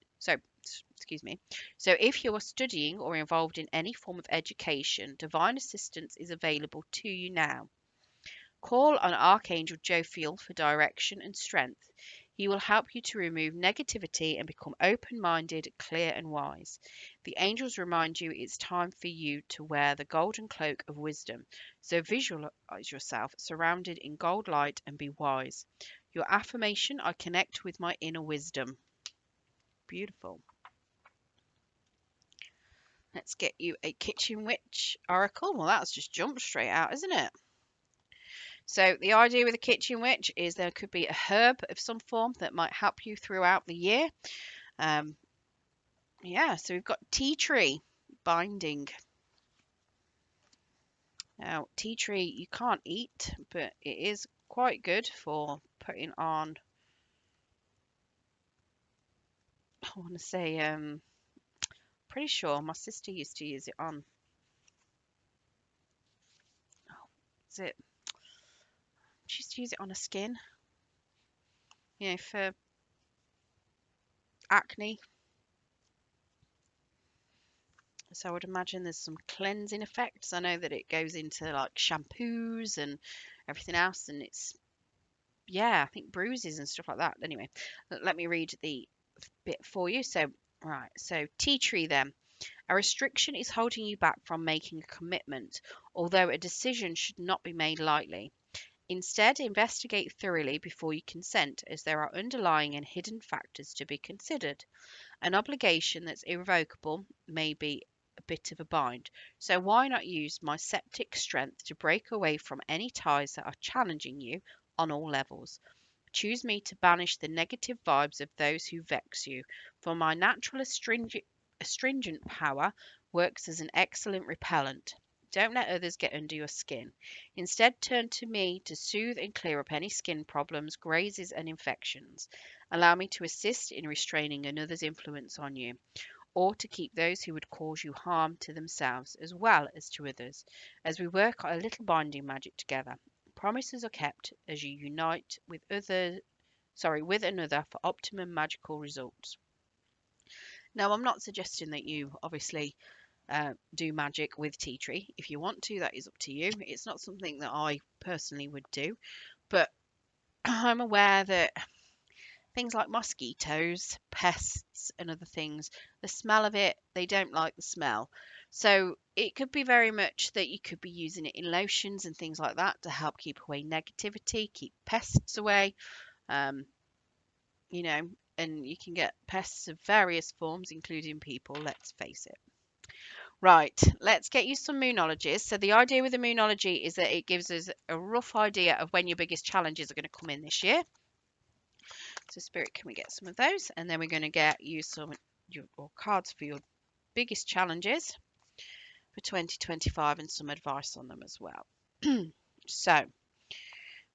Excuse me. So if you are studying or involved in any form of education, divine assistance is available to you now. Call on Archangel Jophiel for direction and strength. He will help you to remove negativity and become open-minded, clear and wise. The angels remind you it's time for you to wear the golden cloak of wisdom. So visualize yourself surrounded in gold light and be wise. Your affirmation, I connect with my inner wisdom. Beautiful. Let's get you a kitchen witch oracle. Well, that's just jumped straight out, isn't it? So the idea with a kitchen witch is there could be a herb of some form that might help you throughout the year. Yeah, so we've got tea tree binding. Now, tea tree you can't eat, but it is quite good for putting on, I want to say, pretty sure my sister used to use it on, is it, she used to use it on her skin, you know, for acne. So I would imagine there's some cleansing effects. I know that it goes into like shampoos and everything else, and it's, yeah, I think bruises and stuff like that. Anyway, let me read the bit for you. So, right, so tea tree then. A restriction is holding you back from making a commitment, although a decision should not be made lightly. Instead, investigate thoroughly before you consent, as there are underlying and hidden factors to be considered. An obligation that's irrevocable may be a bit of a bind, so why not use my septic strength to break away from any ties that are challenging you on all levels? Choose me to banish the negative vibes of those who vex you, for my natural astringent power works as an excellent repellent. Don't let others get under your skin. Instead, turn to me to soothe and clear up any skin problems, grazes, and infections. Allow me to assist in restraining another's influence on you, or to keep those who would cause you harm to themselves as well as to others, as we work a little binding magic together. Promises are kept as you unite with with another for optimum magical results. Now, I'm not suggesting that you obviously do magic with tea tree. If you want to, that is up to you. It's not something that I personally would do, but I'm aware that things like mosquitoes, pests, and other things, the smell of it, they don't like the smell. So it could be very much that you could be using it in lotions and things like that to help keep away negativity, keep pests away. Um, you know, and you can get pests of various forms, including people, let's face it. Right, let's get you some moonologies. So the idea with the moonology is that it gives us a rough idea of when your biggest challenges are going to come in this year. So Spirit, can we get some of those? And then we're going to get you some your cards for your biggest challenges for 2025 and some advice on them as well. So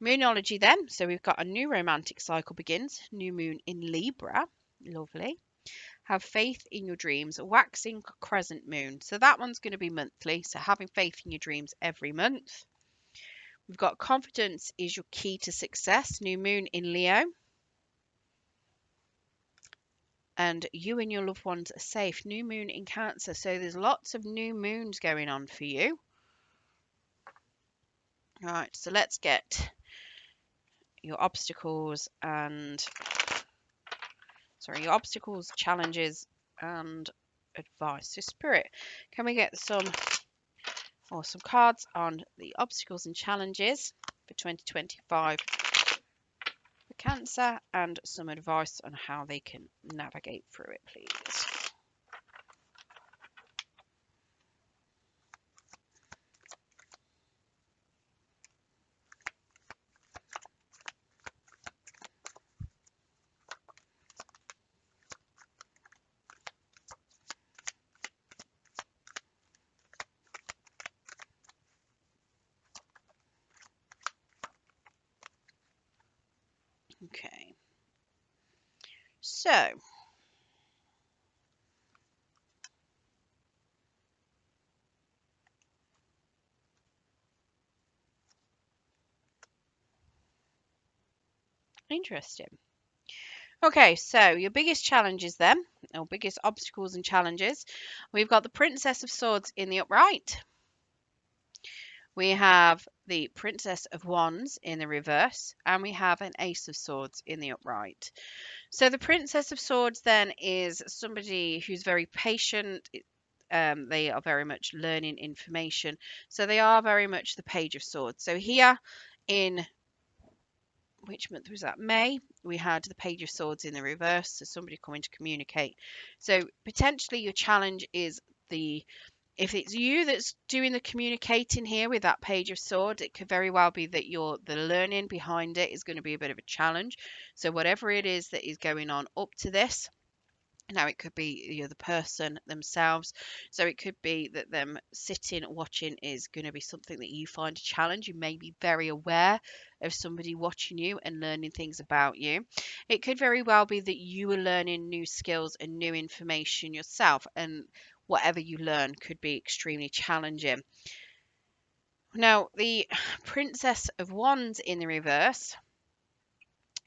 moonology then. So we've got a new romantic cycle begins. New moon in Libra. Lovely. Have faith in your dreams. Waxing crescent moon. So that one's going to be monthly. So having faith in your dreams every month. We've got confidence is your key to success. New moon in Leo. And you and your loved ones are safe. New moon in Cancer. So there's lots of new moons going on for you. Right, so let's get your obstacles, challenges, and advice. So Spirit, can we get some cards on the obstacles and challenges for 2025 for Cancer, and some advice on how they can navigate through it, please. Okay. So, interesting. Okay, so your biggest challenges then, or biggest obstacles and challenges. We've got the Princess of Swords in the upright. We have the Princess of Wands in the reverse, and we have an Ace of Swords in the upright. So the Princess of Swords then is somebody who's very patient. They are very much learning information. So they are very much the Page of Swords. So here in, which month was that? May, we had the Page of Swords in the reverse. So somebody coming to communicate. So potentially your challenge is if it's you that's doing the communicating here with that Page of Swords, it could very well be that the learning behind it is going to be a bit of a challenge. So whatever it is that is going on up to this, now it could be the person themselves. So it could be that them sitting watching is going to be something that you find a challenge. You may be very aware of somebody watching you and learning things about you. It could very well be that you are learning new skills and new information yourself, and whatever you learn could be extremely challenging. Now, the Princess of Wands in the reverse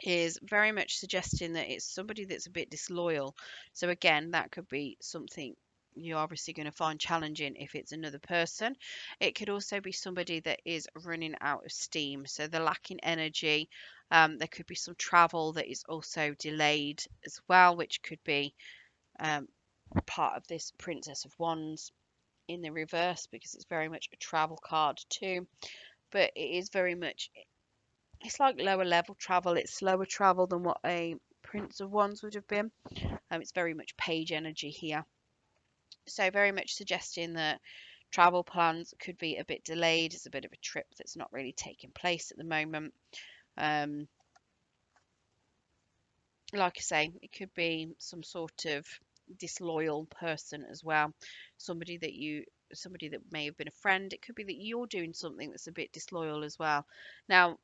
is very much suggesting that it's somebody that's a bit disloyal. So again, that could be something you're obviously going to find challenging if it's another person. It could also be somebody that is running out of steam, so they're lacking energy. There could be some travel that is also delayed as well, which could be part of this Princess of Wands in the reverse, because it's very much a travel card too. But it is very much, it's like lower level travel. It's slower travel than what a Prince of Wands would have been. It's very much page energy here. So very much suggesting that travel plans could be a bit delayed. It's a bit of a trip that's not really taking place at the moment. Like I say, it could be some sort of disloyal person as well. Somebody that may have been a friend. It could be that you're doing something that's a bit disloyal as well. Now,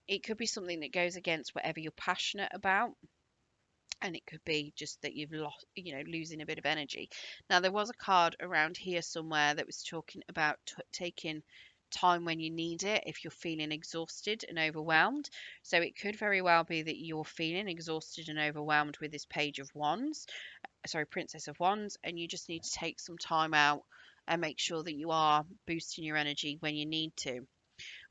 it could be something that goes against whatever you're passionate about, and it could be just that you've lost, losing a bit of energy. Now, there was a card around here somewhere that was talking about taking time when you need it if you're feeling exhausted and overwhelmed. So it could very well be that you're feeling exhausted and overwhelmed with this Princess of Wands, and you just need to take some time out and make sure that you are boosting your energy when you need to.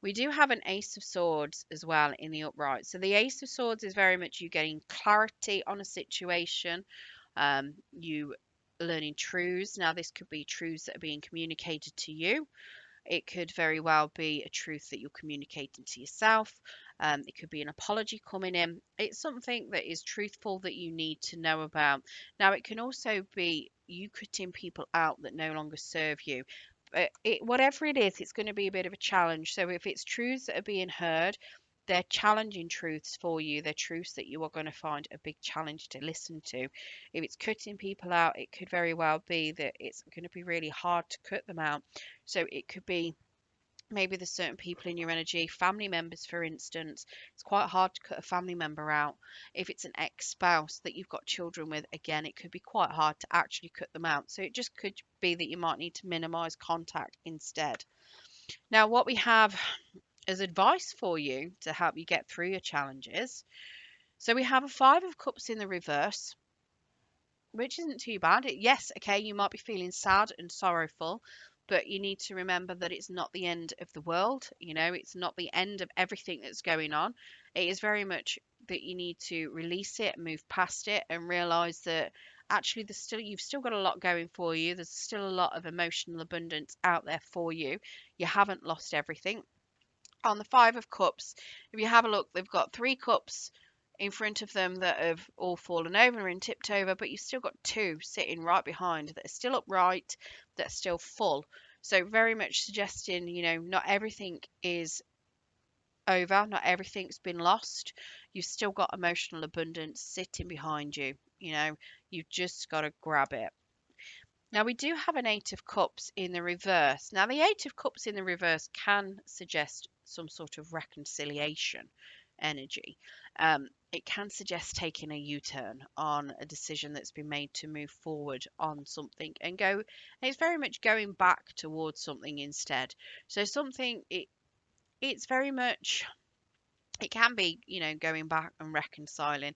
We do have an Ace of Swords as well in the upright. So the Ace of Swords is very much you getting clarity on a situation, you learning truths. Now, this could be truths that are being communicated to you. It could very well be a truth that you're communicating to yourself. It could be an apology coming in. It's something that is truthful that you need to know about. Now, it can also be you cutting people out that no longer serve you. Whatever it is, it's going to be a bit of a challenge. So if it's truths that are being heard, they're challenging truths for you. They're truths that you are going to find a big challenge to listen to. If it's cutting people out, it could very well be that it's going to be really hard to cut them out. So it could be maybe there's certain people in your energy, family members, for instance. It's quite hard to cut a family member out. If it's an ex-spouse that you've got children with, again, it could be quite hard to actually cut them out. So it just could be that you might need to minimize contact instead. Now, what we have as advice for you to help you get through your challenges. So we have a Five of Cups in the reverse, which isn't too bad. Yes, okay, you might be feeling sad and sorrowful, but you need to remember that it's not the end of the world. It's not the end of everything that's going on. It is very much that you need to release it, move past it, and realize that actually you've still got a lot going for you. There's still a lot of emotional abundance out there for you. You haven't lost everything. On the Five of Cups, if you have a look, they've got three cups in front of them that have all fallen over and tipped over, but you've still got two sitting right behind that are still upright, that are still full. So very much suggesting, not everything is over, not everything's been lost. You've still got emotional abundance sitting behind you. You've just got to grab it. Now, we do have an Eight of Cups in the reverse. Now, the Eight of Cups in the reverse can suggest some sort of reconciliation energy. It can suggest taking a U-turn on a decision that's been made to move forward on something and go. And it's very much going back towards something instead. So it's very much. It can be, going back and reconciling,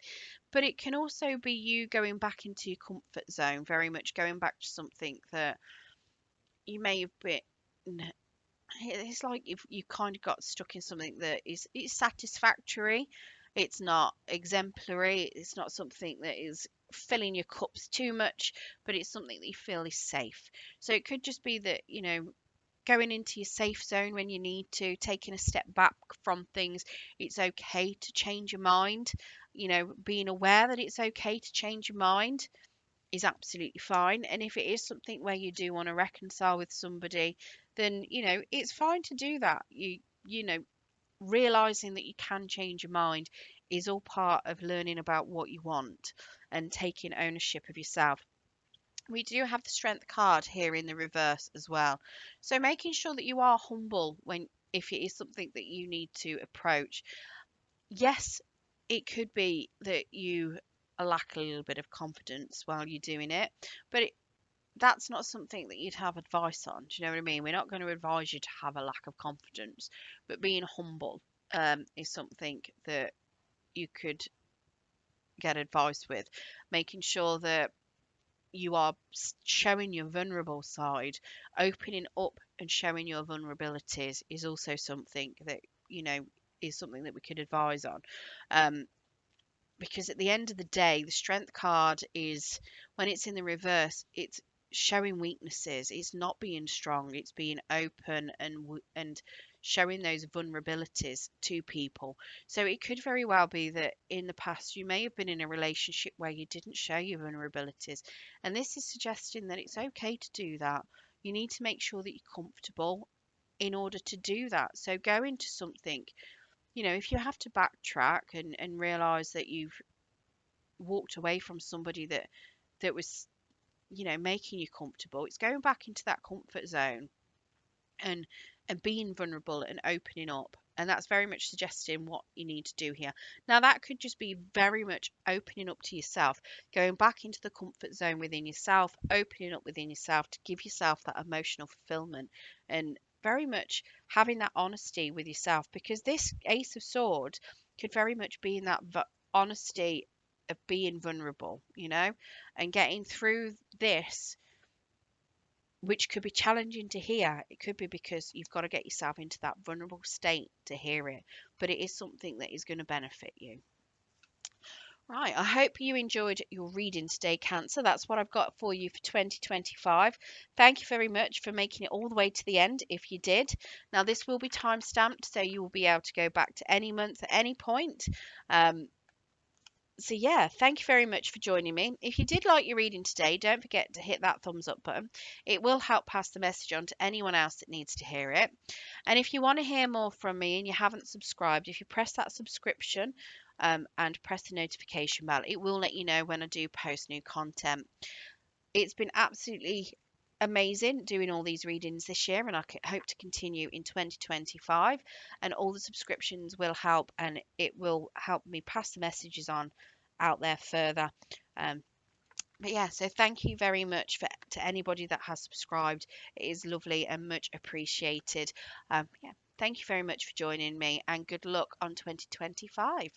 but it can also be you going back into your comfort zone, very much going back to something that you may have been. It's like if you kind of got stuck in something that it's satisfactory, it's not exemplary, it's not something that is filling your cups too much, but it's something that you feel is safe. So it could just be that, going into your safe zone when you need to, taking a step back from things. It's okay to change your mind. Being aware that it's okay to change your mind is absolutely fine. And if it is something where you do want to reconcile with somebody, then it's fine to do that. Realizing that you can change your mind is all part of learning about what you want and taking ownership of yourself. We do have the strength card here in the reverse as well. So making sure that you are humble when if it is something that you need to approach. Yes, it could be that you lack a little bit of confidence while you're doing it, but that's not something that you'd have advice on. Do you know what I mean? We're not going to advise you to have a lack of confidence, but being humble is something that you could get advice with. Making sure that you are showing your vulnerable side, opening up and showing your vulnerabilities is also something that, is something that we could advise on. Because at the end of the day, the strength card is when it's in the reverse, it's showing weaknesses. It's not being strong. It's being open and showing those vulnerabilities to people. So it could very well be that in the past you may have been in a relationship where you didn't show your vulnerabilities, and this is suggesting that it's okay to do that. You need to make sure that you're comfortable in order to do that. So go into something, if you have to backtrack and realize that you've walked away from somebody that was, making you comfortable, it's going back into that comfort zone and being vulnerable and opening up. And that's very much suggesting what you need to do here. Now, that could just be very much opening up to yourself, going back into the comfort zone within yourself, opening up within yourself to give yourself that emotional fulfillment, and very much having that honesty with yourself, because this Ace of Swords could very much be in that honesty of being vulnerable, and getting through this, which could be challenging to hear. It could be because you've got to get yourself into that vulnerable state to hear it, but it is something that is going to benefit you. Right, I hope you enjoyed your reading today, Cancer. That's what I've got for you for 2025. Thank you very much for making it all the way to the end if you did. Now, this will be time stamped, so you will be able to go back to any month at any point. Um, so, yeah, thank you very much for joining me. If you did like your reading today, don't forget to hit that thumbs up button. It will help pass the message on to anyone else that needs to hear it. And if you want to hear more from me and you haven't subscribed, if you press that subscription and press the notification bell, it will let you know when I do post new content. It's been absolutely amazing doing all these readings this year, and I hope to continue in 2025. And all the subscriptions will help, and it will help me pass the messages on out there further. Um, but yeah, so thank you very much to anybody that has subscribed. It is lovely and much appreciated. Yeah, thank you very much for joining me, and good luck on 2025.